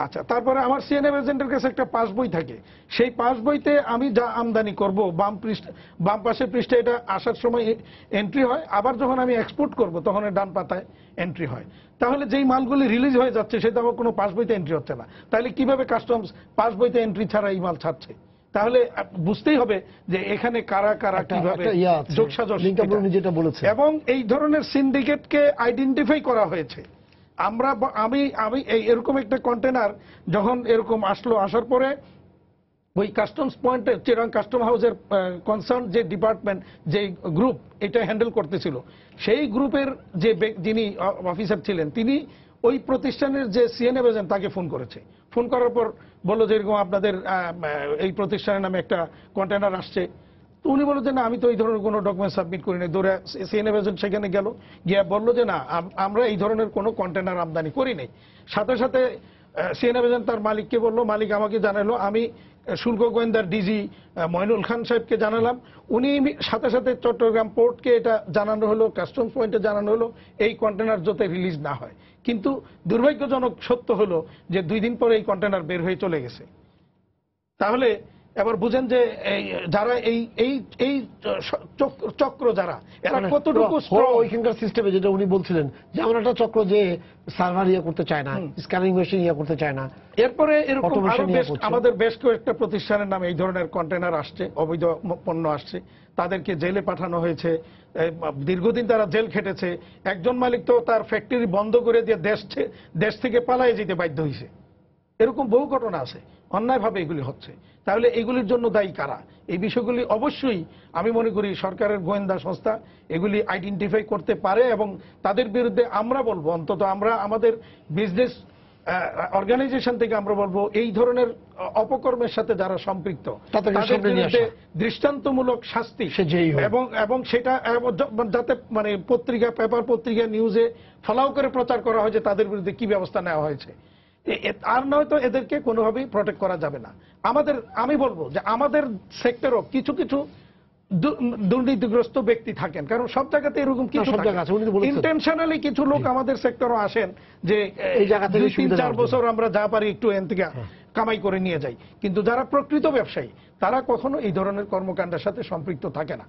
আচ্ছা, তারপরে আমার সিএনএফ এজেন্টের কাছে একটা পাস বই থাকে, সেই পাস বইতে আমি যা আমদানি করব, বাম পাশের পৃষ্ঠে এটা আসার সময় এন্ট্রি হয়, আবার যখন আমি এক্সপোর্ট করব তখন ডান পাতায় এন্ট্রি হয়। তাহলে যেই মালগুলি রিলিজ হয়ে যাচ্ছে সেটা আমার কোনো পাস বইতে এন্ট্রি হচ্ছে না, তাহলে কিভাবে কাস্টমস পাস বইতে এন্ট্রি ছাড়া এই মাল ছাড়ছে? তাহলে বুঝতেই হবে যে এখানে কারা কারা কিভাবে যোগসাজশ, এবং এই ধরনের সিন্ডিকেটকে আইডেন্টিফাই করা হয়েছে। আমি এরকম একটা কন্টেনার যখন এরকম আসলো, আসার পরে ওই কাস্টমস পয়েন্টে চিরাং কাস্টম হাউসের কনসার্ন যে ডিপার্টমেন্ট, যে গ্রুপ এটা হ্যান্ডেল করতেছিল, সেই গ্রুপের যে যিনি অফিসার ছিলেন, তিনি ওই প্রতিষ্ঠানের যে সিএনএফ এজেন্ট তাকে ফোন করেছে। ফোন করার পর বললো যে এরকম আপনাদের এই প্রতিষ্ঠানের নামে একটা কন্টেনার আসছে। তো উনি বললো যে না, আমি তো এই ধরনের কোনো ডকুমেন্ট সাবমিট করিনি। দৌড়ে সিএনএফ এজেন্ট সেখানে গেল, গিয়ে বললো যে না, আমরা এই ধরনের কোনো কন্টেনার আমদানি করি নাই। সাথে সাথে সিএনএফ এজেন্ট তার মালিককে বললো, মালিক আমাকে জানালো, আমি শুল্ক গোয়েন্দার ডিজি মইনুল খান সাহেবকে জানালাম, উনি সাথে সাথে চট্টগ্রাম পোর্টকে এটা জানানো হলো, কাস্টমস পয়েন্টে জানানো হলো এই কন্টেনার যাতে রিলিজ না হয়। কিন্তু দুর্ভাগ্যজনক সত্য হলো যে 2 দিন পরে এই কন্টেনার বের হয়ে চলে গেছে। তাহলে এবার বুঝেন যে যারা এই চক্র, যারা এরা কতটুকু ওইখানকার সিস্টেমে, যেটা উনি বলছিলেন যে আমরা একটা চক্র যে সার্ভার ইয়ে করতে চায় না, স্ক্যানিং মেশিন ইয়ে করতে চায় না। এরপরে এরকম আমাদের বেশ কয়েকটা প্রতিষ্ঠানের নামে এই ধরনের কন্টেনার আসছে, অবৈধ পণ্য আসছে, তাদেরকে জেলে পাঠানো হয়েছে, দীর্ঘদিন তারা জেল খেটেছে। একজন মালিক তো তার ফ্যাক্টরি বন্ধ করে দিয়ে দেশ থেকে পালায়ে যেতে বাধ্য হয়েছে। এরকম বহু ঘটনা আছে, অন্যায়ভাবে এগুলি হচ্ছে। তাহলে এগুলির জন্য দায়ী কারা? এই বিষয়গুলি অবশ্যই আমি মনে করি সরকারের গোয়েন্দা সংস্থা এগুলি আইডেন্টিফাই করতে পারে, এবং তাদের বিরুদ্ধে আমরা বলবো, অন্তত আমরা আমাদের বিজনেস অর্গানাইজেশন থেকে আমরা বলবো, এই ধরনের অপকর্মের সাথে যারা সম্পৃক্ত তাদের বিরুদ্ধে দৃষ্টান্তমূলক শাস্তি, এবং সেটা যাতে মানে পেপার পত্রিকা নিউজে ফলাও করে প্রচার করা হয় যে তাদের বিরুদ্ধে কি ব্যবস্থা নেওয়া হয়েছে। আর নয়তো এদেরকে কোনোভাবেই প্রটেক্ট করা যাবে না। আমি বলবো যে আমাদের সেক্টরও কিছু কিছু দুর্নীতিগ্রস্ত ব্যক্তি থাকেন, কারণ সব জায়গাতে এরকম কিছু ইন্টেনশনালি কিছু লোক আমাদের সেক্টরও আসেন যে এই জায়গা থেকে 3-4 বছর আমরা যা পারি একটু এন থেকে কামাই করে নিয়ে যাই, কিন্তু যারা প্রকৃত ব্যবসায়ী তারা কখনো এই ধরনের কর্মকাণ্ডের সাথে সম্পৃক্ত থাকে না।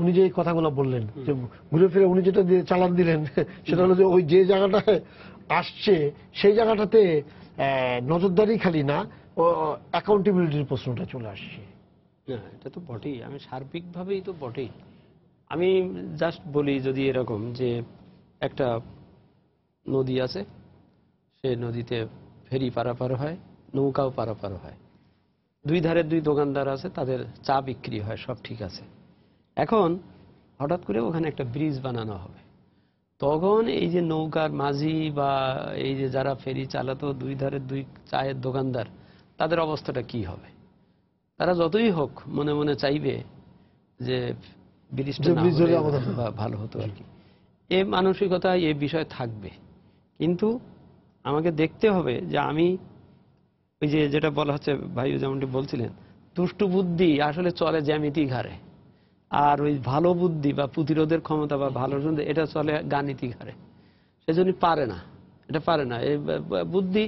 উনি যে কথাগুলো বললেন, যে ঘুরে ফিরে উনি যেটা দিয়ে চালান দিলেন, সেটা হলো যে ওই যে জায়গাটায় আসছে সেই জায়গাটাতে নজরদারি খালি না, অ্যাকাউন্টেবিলিটির প্রশ্নটা চলে আসছে। হ্যাঁ, এটা তো বটেই, আমি সার্বিকভাবেই তো বটেই। আমি জাস্ট বলি, যদি এরকম যে একটা নদী আছে, সেই নদীতে ফেরি পারাপার হয়, নৌকাও পারাপার হয়, 2 ধারে 2 দোকানদার আছে, তাদের চা বিক্রি হয়, সব ঠিক আছে। এখন হঠাৎ করে ওখানে একটা ব্রিজ বানানো হবে, তখন এই যে নৌকার মাঝি বা এই যে যারা ফেরি চালাতো 2 ধারে 2 চায়ের দোকানদার, তাদের অবস্থাটা কি হবে? তারা যতই হোক মনে মনে চাইবে যে ব্রিজটা ভালো হতো আর কি, এই মানসিকতা এই বিষয় থাকবে। কিন্তু আমাকে দেখতে হবে যে আমি ওই যে যেটা বলা হচ্ছে, ভাইও যেমনটি বলছিলেন, দুষ্টু বুদ্ধি আসলে চলে জ্যামিতিক হারে, আর ওই ভালো বুদ্ধি বা প্রতিরোধের ক্ষমতা বা ভালো এটা চলে গাণিতিক হারে। সেজন্য পারে না, এটা পারে না। এই বুদ্ধি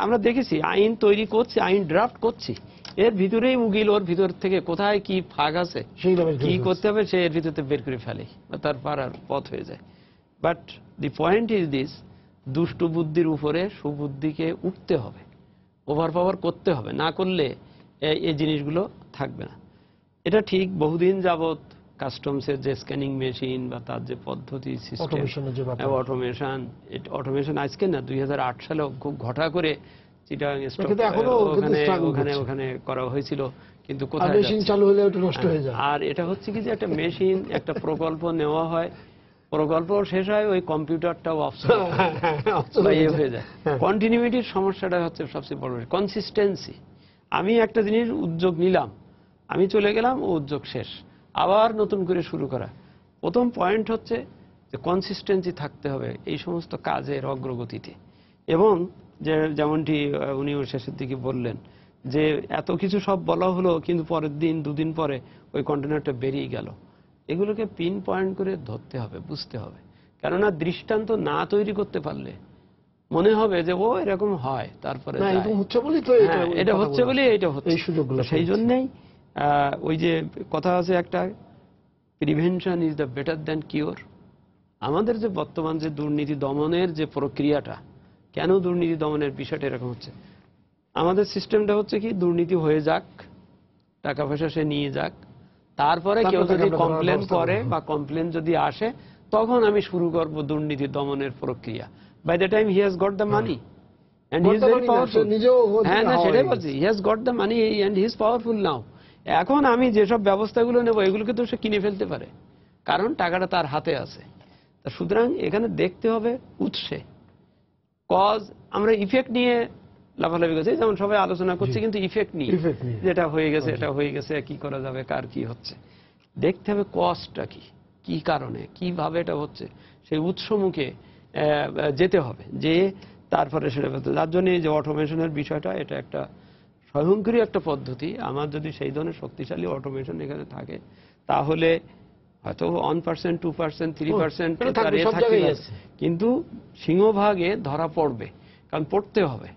আমরা দেখেছি, আইন তৈরি করছি, আইন ড্রাফট করছি, এর ভিতরেই উকিল ওর ভিতর থেকে কোথায় কি ফাঁক আছে, কি করতে হবে সে এর ভিতরে বের করে ফেলে, তার পারার পথ হয়ে যায়। But the point is this, দুষ্টু বুদ্ধির উপরে সুবুদ্ধিকে উঠতে হবে, ওভার পাওয়ার করতে হবে, না করলে এই জিনিসগুলো থাকবে না। এটা ঠিক, বহুদিন যাবত কাস্টমসের যে স্ক্যানিং মেশিন বা তার যে পদ্ধতি সিস্টেম, অটোমেশনের যে ব্যাপার, অটোমেশন আজকে না 2008 সালে খুব ঘটা করে চিটাগাং স্টক কিন্তু এখনো কিন্তু struggle করছে। ওখানে করা হয়েছিল, কিন্তু কোথায় মেশিন যাচ্ছে? চালু হলে ওটা নষ্ট হয়ে যায়। আর এটা হচ্ছে কি যে একটা মেশিন, একটা প্রকল্প নেওয়া হয়, প্রকল্প শেষ হয়, ওই কম্পিউটারটাও হয়ে যায়। কন্টিনিউইটির সমস্যাটা হচ্ছে সবচেয়ে বড়, কনসিস্টেন্সি। আমি একটা জিনিস উদ্যোগ নিলাম, আমি চলে গেলাম, ও উদ্যোগ শেষ, আবার নতুন করে শুরু করা। প্রথম পয়েন্ট হচ্ছে যে কনসিস্টেন্সি থাকতে হবে এই সমস্ত কাজের অগ্রগতিতে। এবং যেমনটি উনিও শেষের দিকে বললেন যে এত কিছু সব বলা হলো, কিন্তু পরের দিন দুদিন পরে ওই কন্টেনারটা বেরিয়ে গেল। এগুলোকে পিন পয়েন্ট করে ধরতে হবে, বুঝতে হবে। কেননা দৃষ্টান্ত না তৈরি করতে পারলে মনে হবে যে ও এরকম হয়, তারপরে না, এরকম হচ্ছে বলেই তো এটা হচ্ছে বলে এটা হচ্ছে। এই সুযোগগুলো সেই জন্যই ওই যে কথা আছে একটা, prevention is the better than cure. আমাদের যে বর্তমান যে দুর্নীতি দমনের যে প্রক্রিয়াটা, কেন দুর্নীতি দমনের বিষয়টা এরকম হচ্ছে, আমাদের সিস্টেমটা হচ্ছে কি, দুর্নীতি হয়ে যাক, টাকা পয়সা সে নিয়ে যাক, তারপরে কেউ যদি কমপ্লেন করে বা কমপ্লেন যদি আসে, তখন আমি শুরু করব দুর্নীতি দমনের প্রক্রিয়া। By the time he has got the money and he is very powerful. হ্যাঁ, না, সেটাই বলছি, he has got the money and he is powerful now. এখন আমি যেসব ব্যবস্থাগুলো নেব, এগুলোকে তো সে কিনে ফেলতে পারে, কারণ টাকাটা তার হাতে আছে। সুতরাং এখানে দেখতে হবে উৎসে, কজ। আমরা ইফেক্ট নিয়ে লাফালাফি করছি, যেমন সবাই আলোচনা করছে, কিন্তু ইফেক্ট নিয়ে, যেটা হয়ে গেছে এটা হয়ে গেছে, কি করা যাবে, কার কি হচ্ছে, দেখতে হবে কজটা কি, কি কারণে, কিভাবে এটা হচ্ছে, সেই উৎসমুখে যেতে হবে, যে তারপরে সেটা বলতে। যার জন্য যে অটোমেশনের বিষয়টা, এটা একটা স্বয়ংক্রিয় একটা পদ্ধতি। আমার যদি সেই ধরনের শক্তিশালী অটোমেশন এখানে থাকে, তাহলে হয়তো 1%, 2%, 3% থাকে, কিন্তু সিংহভাগে ধরা পড়বে, কারণ পড়তে হবে,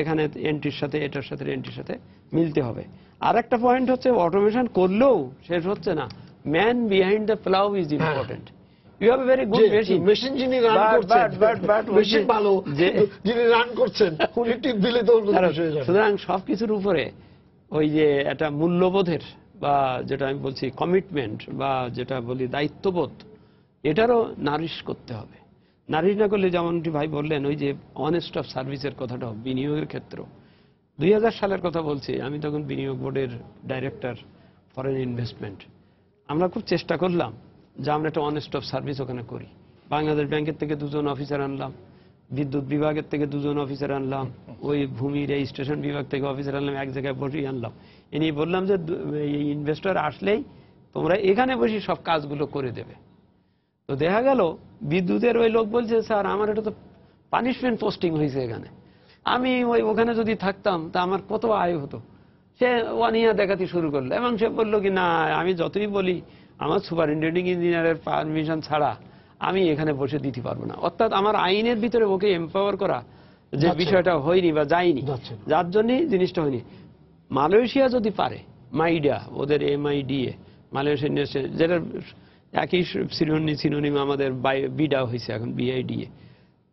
এখানে এন্ট্রির সাথে এটার সাথে এন্ট্রির সাথে মিলতে হবে। আর একটা পয়েন্ট হচ্ছে, অটোমেশন করলেও শেষ হচ্ছে না, man behind the plough is important. You have a very good machine. Machine যিনি রান করছেন, মেশিন ভালো, যিনি রান করছেন উনি টিপ দিলে তো অন্য কিছু হয়ে যাবে। সুতরাং সবকিছুর উপরে ওই যে একটা মূল্যবোধের, বা যেটা আমি বলছি কমিটমেন্ট, বা যেটা বলি দায়িত্ববোধ, এটারও নারিশ করতে হবে। নারিশ না করলে, যেমনটি ভাই বললেন, ওই যে অনেস্ট অফ সার্ভিসের কথাটাও বিনিয়োগের ক্ষেত্রে 2000 সালের কথা বলছি, আমি তখন বিনিয়োগ বোর্ডের ডাইরেক্টর ফরেন ইনভেস্টমেন্ট। আমরা খুব চেষ্টা করলাম যে আমরা একটা অনেস্ট অফ সার্ভিস ওখানে করি। বাংলাদেশ ব্যাংকের থেকে 2 জন অফিসার আনলাম, বিদ্যুৎ বিভাগের থেকে 2 জন অফিসার আনলাম, ওই ভূমি রেজিস্ট্রেশন বিভাগ থেকে অফিসার আনলাম, এক জায়গায় বসেই আনলাম। এনে বললাম যে এই ইনভেস্টর আসলেই তোমরা এখানে বসে সব কাজগুলো করে দেবে। তো দেখা গেল বিদ্যুতের ওই লোক বলছে, স্যার আমার এটা তো পানিশমেন্ট পোস্টিং হয়েছে এখানে, আমি ওখানে যদি থাকতাম তা আমার কত আয় হতো। সে ওয়ানিয়া দেখাতে শুরু করলো, এবং সে বললো কি, না, আমি যতই বলি আমার সুপারিনটেন্ডিং ইঞ্জিনিয়ারের পারমিশন ছাড়া আমি এখানে বসে দিতে পারবো না। অর্থাৎ আমার আইনের ভিতরে ওকে এম্পাওয়ার করা যে বিষয়টা হয়নি বা যায়নি, যার জন্যই জিনিসটা হয়নি। মালয়েশিয়া যদি পারে, মাইডা, ওদের MIDA, মালয়েশিয়ান ইন্ডাস্ট্রি, যেটা একই সিনোনিম আমাদের বিডা হয়েছে এখন BIDA,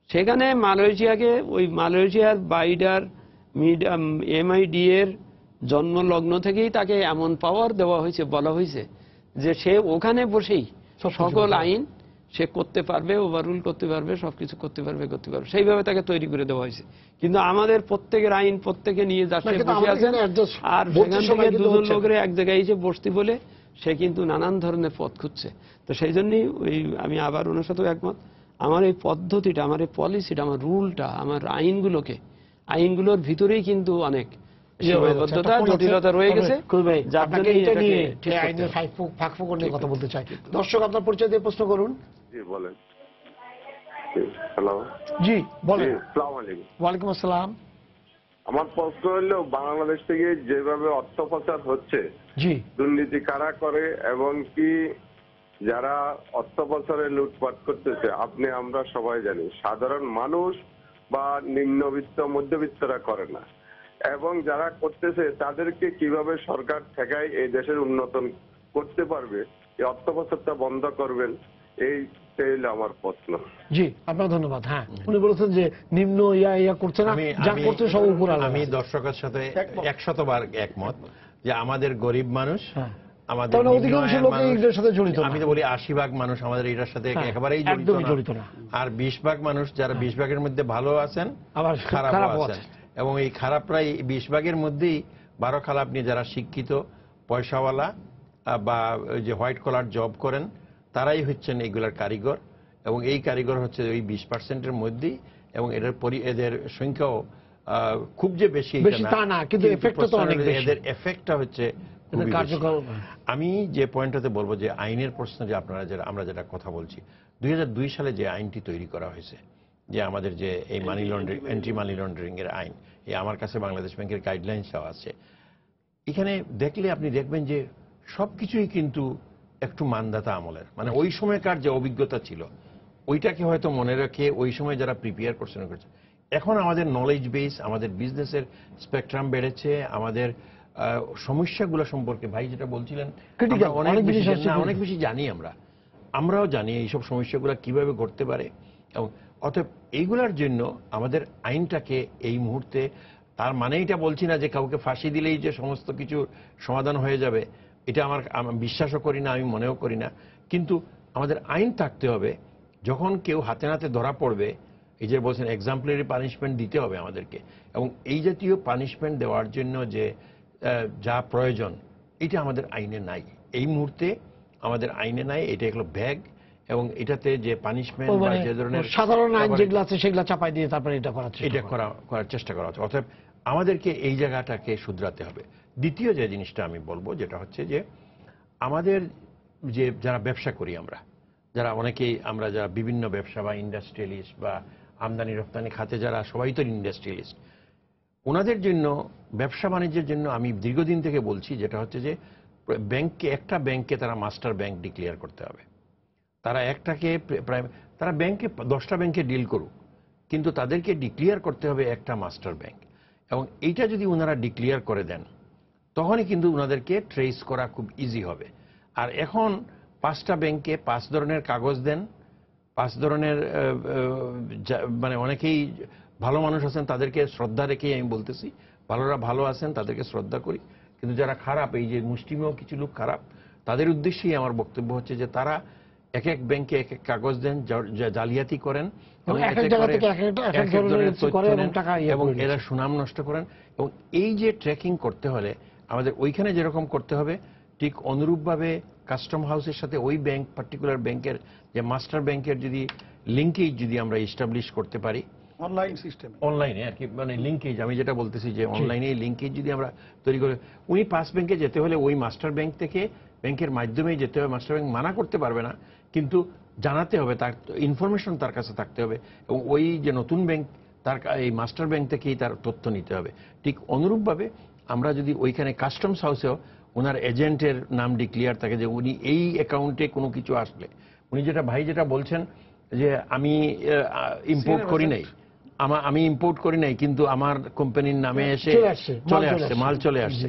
সেখানে মালয়েশিয়াকে, ওই মালয়েশিয়ার বাইডার MIDA এর জন্ম লগ্ন থেকেই তাকে এমন পাওয়ার দেওয়া হয়েছে, বলা হয়েছে যে সে ওখানে বসেই সকল আইন সে করতে পারবে, ওভাররুল করতে পারবে, সবকিছু করতে পারবে। সেইভাবে তাকে তৈরি করে দেওয়া হয়েছে। কিন্তু আমাদের প্রত্যেকের আইন প্রত্যেকে নিয়ে যাচ্ছে, বসে আছেন, আর সেখান থেকে 2 জন লোকের এক জায়গায় এসে বসতি বলে সে কিন্তু নানান ধরনের পথ খুঁজছে। তো সেই জন্যই ওই আমি আবার ওনার সাথেও একমত, আমার এই পদ্ধতিটা, আমার এই পলিসিটা, আমার রুলটা, আমার আইনগুলোর ভিতরেই কিন্তু অনেক সীমাবদ্ধতা, জটিলতা রয়ে গেছে। কথা বলতে চাই, দর্শক আপনার পরিচয় দিয়ে প্রশ্ন করুন। জি বলেন। হ্যালো, জি বলেন। আসসালামু আলাইকুম। ওয়ালাইকুম আসসালাম। আমার প্রশ্ন হলো, বাংলাদেশ থেকে যেভাবে অর্থ পাচার হচ্ছে, জি, দুর্নীতি কারা করে, এবং কি যারা অর্থ পাচারে লুটপাট করতেছে, আপনি আমরা সবাই জানি, সাধারণ মানুষ বা নিম্নবিত্ত মধ্যবিত্তরা করে না, এবং যারা করতেছে তাদেরকে কিভাবে সরকার ঠেকায় এই দেশের উন্নয়ন করতে পারবে, এই অর্থ পাচারটা বন্ধ করবেন, এইটাই হলো আমার প্রশ্ন। জি, আপনার ধন্যবাদ। হ্যাঁ, উনি বলেছেন যে নিম্ন ইয়া করছে না, যা করছে সব উপর। আমি দর্শকের সাথে 100 বার একমত যে আমাদের গরিব মানুষ, আমাদের তাহলে অধিকাংশ নিম্ন আয়ের লোক মানুষ, এটার সাথে জড়িত না। আমি তো বলি 80% মানুষ আমাদের এটার সাথে একেবারেই একদমই জড়িত না। আর 20% মানুষ যারা 20% মধ্যে ভালো আছেন, আবার খারাপও খারাপও আছেন, এবং এই খারাপরাই 20% মধ্যেই 12 খারাপ নিয়ে যারা শিক্ষিত, পয়সাওয়ালা বা ওই যে হোয়াইট কলার জব করেন, তারাই হচ্ছেন এইগুলার কারিগর। এবং এই কারিগর হচ্ছে ওই 20%-এর মধ্যেই, এবং এদের সংখ্যাও খুব যে বেশি তা না, কিন্তু এফেক্টটা তো অনেক বেশি। এদের এফেক্টটা হচ্ছে খুবই বেশি। কার্যকর। আমি যে পয়েন্টটাতে বলবো যে আইনের প্রশ্ন, যে আমরা যেটা কথা বলছি, 2002 সালে যে আইনটি তৈরি করা হয়েছে, যে আমাদের যে এই money laundering, anti money laundering এর আইন, এই আমার কাছে বাংলাদেশ ব্যাংকের গাইডলাইন্সটাও আছে। এখানে দেখলে আপনি দেখবেন যে সবকিছুই কিন্তু একটু মানদাতা আমলের, মানে ওই সময়কার যে অভিজ্ঞতা ছিল ওইটাকে হয়তো মনে রেখে ওই সময় যারা প্রিপেয়ার করছেন করেছে। এখন আমাদের নলেজ বেস, আমাদের বিজনেসের স্পেকট্রাম বেড়েছে, আমাদের সমস্যাগুলো সম্পর্কে ভাই যেটা বলছিলেন, অনেক বেশি জানি। আমরাও জানি এইসব সমস্যাগুলো কিভাবে ঘটতে পারে, এবং অতএব এইগুলোর জন্য আমাদের আইনটাকে এই মুহূর্তে, তার মানে এটা বলছি না যে কাউকে ফাঁসি দিলেই যে সমস্ত কিছু সমাধান হয়ে যাবে, এটা আমার বিশ্বাসও করি না, আমি মনেও করি না। কিন্তু আমাদের আইন থাকতে হবে, যখন কেউ হাতে নাতে ধরা পড়বে, এই যে বলছেন এক্সাম্পলারি পানিশমেন্ট দিতে হবে আমাদেরকে, এবং এই জাতীয় পানিশমেন্ট দেওয়ার জন্য যে যা প্রয়োজন, এটা আমাদের আইনে নাই এই মুহূর্তে, আমাদের আইনে নাই। এটা হলো ব্যাগ, এবং এটাতে যে পানিশমেন্ট বা যে ধরনের সাধারণ আইন যেগুলো আছে সেগুলো চাপাই দিয়ে তারপরে এটা করার চেষ্টা করা হচ্ছে। অতএব আমাদেরকে এই জায়গাটাকে শুধরাতে হবে। দ্বিতীয় যে জিনিসটা আমি বলবো, যেটা হচ্ছে যে আমাদের যে যারা ব্যবসা করি, যারা অনেকেই আমরা যারা বিভিন্ন ব্যবসা বা ইন্ডাস্ট্রিয়ালিস্ট বা আমদানি রপ্তানি খাতে যারা, সবাই তো ইন্ডাস্ট্রিয়ালিস্ট, ওনাদের জন্য, ব্যবসা বাণিজ্যের জন্য আমি দীর্ঘদিন থেকে বলছি, যেটা হচ্ছে যে একটা ব্যাংকে তারা মাস্টার ব্যাংক ডিক্লেয়ার করতে হবে। তারা তারা ব্যাংকে 10টা ব্যাংকে ডিল করুক, কিন্তু তাদেরকে ডিক্লেয়ার করতে হবে একটা মাস্টার ব্যাংক। এবং এইটা যদি ওনারা ডিক্লেয়ার করে দেন, তখনই কিন্তু ওনাদেরকে ট্রেস করা খুব ইজি হবে। আর এখন 5টা ব্যাংকে 5 ধরনের কাগজ দেন, 5 ধরনের, মানে অনেকেই ভালো মানুষ আছেন, তাদেরকে শ্রদ্ধা রেখেই আমি বলতেছি, ভালোরা ভালো আছেন, তাদেরকে শ্রদ্ধা করি। কিন্তু যারা খারাপ, এই যে মুষ্টিমেয় কিছু লোক খারাপ, তাদের উদ্দেশ্যেই আমার বক্তব্য হচ্ছে যে তারা এক এক ব্যাংকে এক এক কাগজ দেন, জালিয়াতি করেন, এবং এরা সুনাম নষ্ট করেন। এবং এই যে ট্র্যাকিং করতে হলে আমাদের ওইখানে যেরকম করতে হবে, ঠিক অনুরূপভাবে কাস্টম হাউসের সাথে ওই ব্যাংক, পার্টিকুলার ব্যাংকের যে মাস্টার ব্যাংকের যদি লিঙ্কেজ যদি আমরা এস্টাবলিশ করতে পারি, অনলাইনে আর কি, মানে লিঙ্কেজ, আমি যেটা বলতেছি যে অনলাইনে লিঙ্কেজ যদি আমরা তৈরি করে, উনি 5 ব্যাংকে যেতে হলে ওই মাস্টার ব্যাংক থেকে, ব্যাংকের মাধ্যমেই যেতে হবে। মাস্টার ব্যাংক মানা করতে পারবে না, কিন্তু জানাতে হবে, তার ইনফরমেশন তার কাছে থাকতে হবে, এবং ওই যে নতুন ব্যাংক, তার এই মাস্টার ব্যাংক থেকেই তার তথ্য নিতে হবে। ঠিক অনুরূপভাবে আমরা যদি ওইখানে কাস্টমস হাউসেও ওনার এজেন্টের নাম ডিক্লিয়ার থাকে, যে উনি এই অ্যাকাউন্টে কোনো কিছু আসলে, উনি যেটা ভাই যেটা বলছেন যে আমি ইম্পোর্ট করি নাই, আমি ইম্পোর্ট করি নাই, কিন্তু আমার কোম্পানির নামে এসে চলে আসছে, মাল চলে আসছে।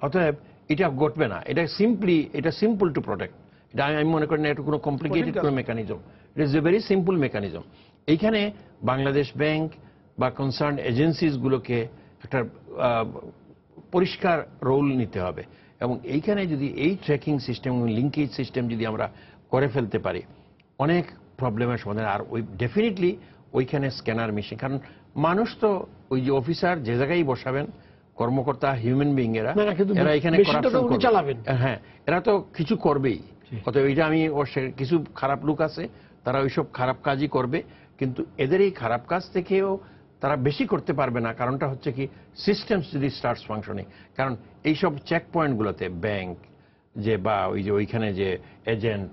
অতএব এটা ঘটবে না। এটা সিম্পল টু প্রোটেক্ট। এটা আমি মনে করি না এটা কোনো কমপ্লিকেটেড কোনো mechanism. It is a very simple mechanism. এইখানে বাংলাদেশ ব্যাংক বা কনসার্ন এজেন্সিস গুলোকে একটা পরিষ্কার রোল নিতে হবে, এবং এইখানে যদি এই ট্র্যাকিং সিস্টেম, লিঙ্কেজ সিস্টেম যদি আমরা করে ফেলতে পারি, অনেক প্রবলেমের সমাধান। আর ওই ডেফিনেটলি ওইখানে স্ক্যানার মেশিন, কারণ মানুষ তো ওই যে অফিসার যে জায়গায় বসাবেন, কর্মকর্তা হিউম্যান বিং, এরা এখানে চালাবেন, হ্যাঁ, এরা তো কিছু করবেই। অতএব এইটা আমি, কিছু খারাপ লোক আছে, তারা ওইসব খারাপ কাজই করবে, কিন্তু এদের এই খারাপ কাজ থেকেও তারা বেশি করতে পারবে না। কারণটা হচ্ছে কি, সিস্টেমস যদি স্টার্টস ফাংশনিং, কারণ এইসব চেক পয়েন্টগুলোতে ব্যাংক যে বা ওই যে ওইখানে যে এজেন্ট,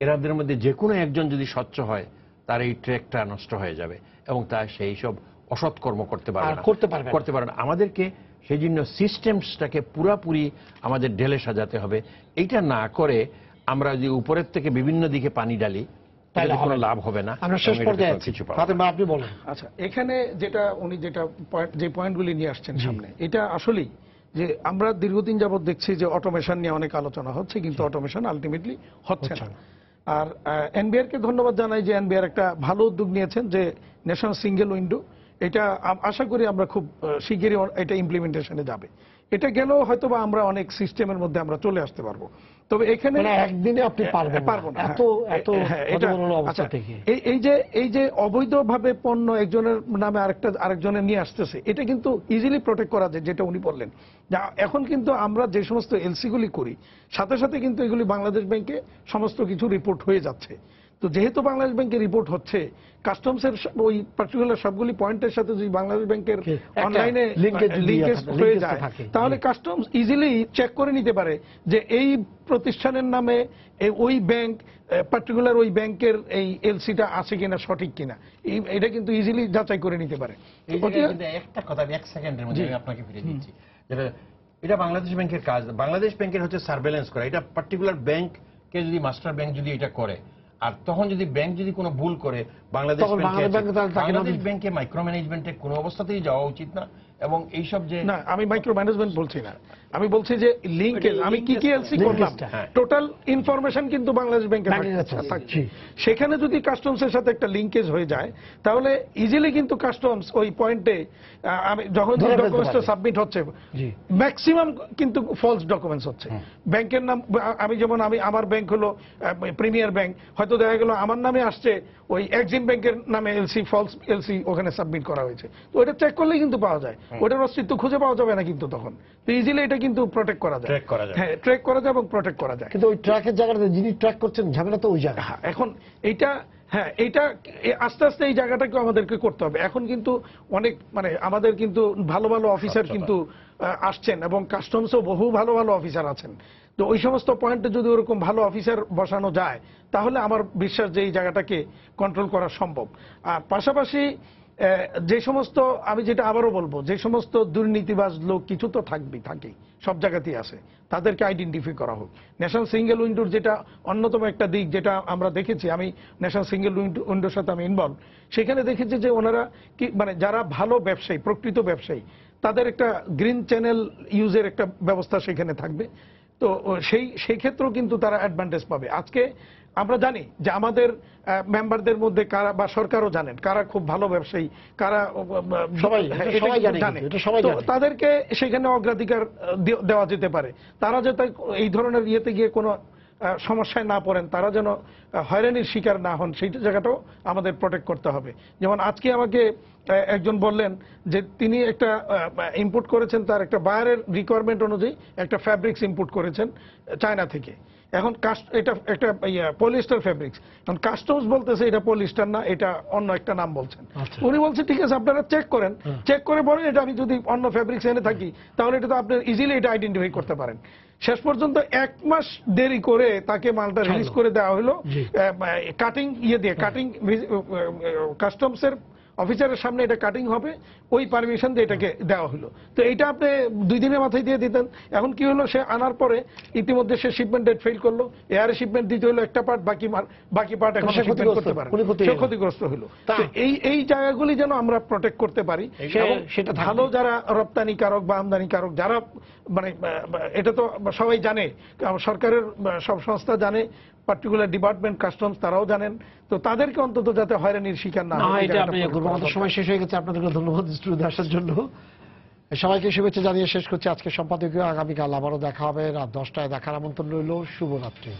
এরাদের মধ্যে যে কোনো একজন যদি স্বচ্ছ হয়, তার এই ট্র্যাকটা নষ্ট হয়ে যাবে, এবং তা সেই সব অসৎ কর্ম করতে পারবে না। আমাদেরকে সেই জন্য সিস্টেমসটাকে পুরাপুরি আমাদের ঢেলে সাজাতে হবে। এইটা না করে আমরা যদি উপরের থেকে বিভিন্ন দিকে পানি ডালি, তাহলে কোনো লাভ হবে না। আমরা শেষ পর্যায়ে কিছু ফাতেমা, আপনি বলেন। আচ্ছা, এখানে উনি যে পয়েন্টগুলি নিয়ে আসছেন সামনে, এটা আসলেই যে আমরা দীর্ঘদিন যাবত দেখছি যে অটোমেশন নিয়ে অনেক আলোচনা হচ্ছে, কিন্তু অটোমেশন আলটিমেটলি হচ্ছে না। আর এনবিআর কে ধন্যবাদ জানাই যে এনবিআর একটা ভালো উদ্যোগ নিয়েছেন, যে ন্যাশনাল সিঙ্গেল উইন্ডো। এটা আশা করি আমরা খুব শিগগিরই এটা ইমপ্লিমেন্টেশনে যাবে, এটা গেলেও হয়তো বা আমরা অনেক সিস্টেমের মধ্যে আমরা চলে আসতে পারবো। তবে এখানে একদিনে আপনি পারবেন না, এত অবস্থা থেকে এই যে অবৈধভাবে পণ্য একজনের নামে আরেকজনের নিয়ে আসতেছে, এটা কিন্তু ইজিলি প্রোটেক্ট করা যায়, যেটা উনি বললেন। এখন কিন্তু আমরা যে সমস্ত এলসি গুলি করি, সাথে সাথে কিন্তু এগুলি বাংলাদেশ ব্যাংকে সমস্ত কিছু রিপোর্ট হয়ে যাচ্ছে। তো যেহেতু বাংলাদেশ ব্যাংকে রিপোর্ট হচ্ছে, কাস্টমসের ওই পার্টিকুলার সবগুলি পয়েন্টের সাথে যদি বাংলাদেশ ব্যাংকের অনলাইনে লিঙ্কেজ হয়ে যায়, তাহলে কাস্টমস ইজিলি চেক করে নিতে পারে যে এই প্রতিষ্ঠানের নামে ওই ব্যাংক পার্টিকুলার ওই ব্যাংকের এই এলসিটা আছে কিনা, সঠিক কিনা, এটা কিন্তু ইজিলি যাচাই করে নিতে পারে। একটা কথা আমি 1 সেকেন্ডের মধ্যে আপনাকে ফিরে দিচ্ছি, যেটা এটা বাংলাদেশ ব্যাংকের কাজ। বাংলাদেশ ব্যাংকের হচ্ছে সার্ভেলেন্স করা। এটা পার্টিকুলার ব্যাংককে যদি মাস্টার ব্যাংক যদি এটা করে, আর তখন যদি ব্যাংক যদি কোনো ভুল করে, বাংলাদেশ ব্যাংকে মাইক্রো ম্যানেজমেন্টে কোনো অবস্থাতেই যাওয়া উচিত না। এবং এইসব যে না, আমি মাইক্রো ম্যানেজমেন্ট বলছি না, আমি বলছি যে লিঙ্কেজ, আমি কি কি এলসি করলাম টোটাল ইনফরমেশন কিন্তু বাংলাদেশ ব্যাংকে থাকছে। সেখানে যদি কাস্টমসের সাথে একটা লিঙ্কেজ হয়ে যায়, তাহলে ইজিলি কিন্তু কাস্টমস ওই পয়েন্টে আমি যখন ডকুমেন্টসটা সাবমিট হচ্ছে, ম্যাক্সিমাম কিন্তু ফলস ডকুমেন্টস হচ্ছে। ব্যাংকের নাম, আমি যেমন আমার ব্যাংক হলো প্রিমিয়ার ব্যাংক, হয়তো দেখা গেল আমার নামে আসছে ওই এক্সিম ব্যাংকের নামে এলসি, ফলস এলসি ওখানে সাবমিট করা হয়েছে। তো ওটা চেক করলেই কিন্তু পাওয়া যায়, ওটার অস্তিত্ব খুঁজে পাওয়া যাবে না কিন্তু তখন। তো ইজিলি এটা কিন্তু প্রোটেক্ট করা যায়, হ্যাঁ ট্র্যাক করা যায় এবং প্রোটেক্ট করা যায়। কিন্তু ওই ট্র্যাকের জায়গাতে যিনি ট্র্যাক করছেন ঝামেলা তো ওই জায়গা। এখন এইটা এইটা আস্তে আস্তে এই জায়গাটাকে আমাদেরকে করতে হবে। এখন কিন্তু অনেক আমাদের কিন্তু ভালো ভালো অফিসার কিন্তু আসছেন, এবং কাস্টমসও বহু ভালো ভালো অফিসার আছেন। তো ওই সমস্ত পয়েন্টে যদি ওরকম ভালো অফিসার বসানো যায়, তাহলে আমার বিশ্বাস যে এই জায়গাটাকে কন্ট্রোল করা সম্ভব। আর পাশাপাশি যে সমস্ত, আমি যেটা আবারও বলবো, যে সমস্ত দুর্নীতিবাজ লোক কিছু তো থাকেই, সব জায়গাতেই আছে, তাদেরকে আইডেন্টিফাই করা হোক। ন্যাশনাল সিঙ্গেল উইন্ডোর যেটা অন্যতম একটা দিক যেটা আমরা দেখেছি, আমি ন্যাশনাল সিঙ্গেল উইন্ডোর সাথে আমি ইনভলভ, সেখানে দেখেছি যে ওনারা কি যারা ভালো ব্যবসায়ী, প্রকৃত ব্যবসায়ী, তাদের একটা গ্রিন চ্যানেল ইউজের একটা ব্যবস্থা সেখানে থাকবে। তো সেই ক্ষেত্রেও কিন্তু তারা অ্যাডভান্টেজ পাবে। আজকে আমরা জানি যে আমাদের মেম্বারদের মধ্যে কারা, বা সরকারও জানেন কারা খুব ভালো ব্যবসায়ী, কারা সবাই জানে, তো তাদেরকে সেখানে অগ্রাধিকার দেওয়া যেতে পারে। তারা যাতে এই ধরনের ইয়েতে গিয়ে কোনো সমস্যায় না পড়েন, তারা যেন হয়রানির শিকার না হন, সেই জায়গাটাও আমাদের প্রোটেক্ট করতে হবে। যেমন আজকে আমাকে একজন বললেন যে তিনি একটা ইম্পোর্ট করেছেন, তার একটা বায়ারের রিকোয়ারমেন্ট অনুযায়ী একটা ফ্যাব্রিক্স ইম্পোর্ট করেছেন চায়না থেকে। এখন এটা একটা পলিস্টার ফ্যাব্রিক্স, এখন কাস্টমস বলতেছে এটা পলিস্টার না, এটা অন্য একটা নাম বলছেন। উনি বলছে ঠিক আছে আপনারা চেক করেন, চেক করে বলেন এটা আমি যদি অন্য ফ্যাব্রিক্স এনে থাকি, তাহলে এটা তো আপনি ইজিলি এটা আইডেন্টিফাই করতে পারেন। শেষ পর্যন্ত 1 মাস দেরি করে তাকে মালটা রিলিজ করে দেওয়া হলো, কাটিং দিয়ে, কাটিং কাস্টমসের অফিসারের সামনে এটা কাটিং হবে, ওই পারমিশন দিয়ে এটাকে দেওয়া হলো। তো এটা আপনি 2 দিনের মাথায় দিয়ে দিতেন। এখন কি হলো, সে আনার পরে ইতিমধ্যে সে শিপমেন্ট ডেট ফেল করলো, এয়ারে শিপমেন্ট দিতে হলো একটা পার্ট, বাকি পার্ট এখন শিপমেন্ট করতে পারে, সে ক্ষতিগ্রস্ত হলো। এই জায়গাগুলি যেন আমরা প্রোটেক্ট করতে পারি, সেটা ভালো যারা রপ্তানিকারক বা আমদানিকারক যারা, এটা তো সবাই জানে, সরকারের সব সংস্থা জানে, পার্টিকুলার ডিপার্টমেন্ট কাস্টমস তারাও জানেন, তো তাদেরকে অন্তত যাতে হয়রানির শিকার না হয়। আমাদের সময় শেষ হয়ে গেছে, আপনাদেরকে ধন্যবাদ স্টুডিওতে আসার জন্য। সবাইকে শুভেচ্ছা জানিয়ে শেষ করছি আজকে সম্পাদকীয়। আগামীকাল আবারও দেখা হবে রাত 10টায়, দেখার আমন্ত্রণ রইল। শুভরাত্রি।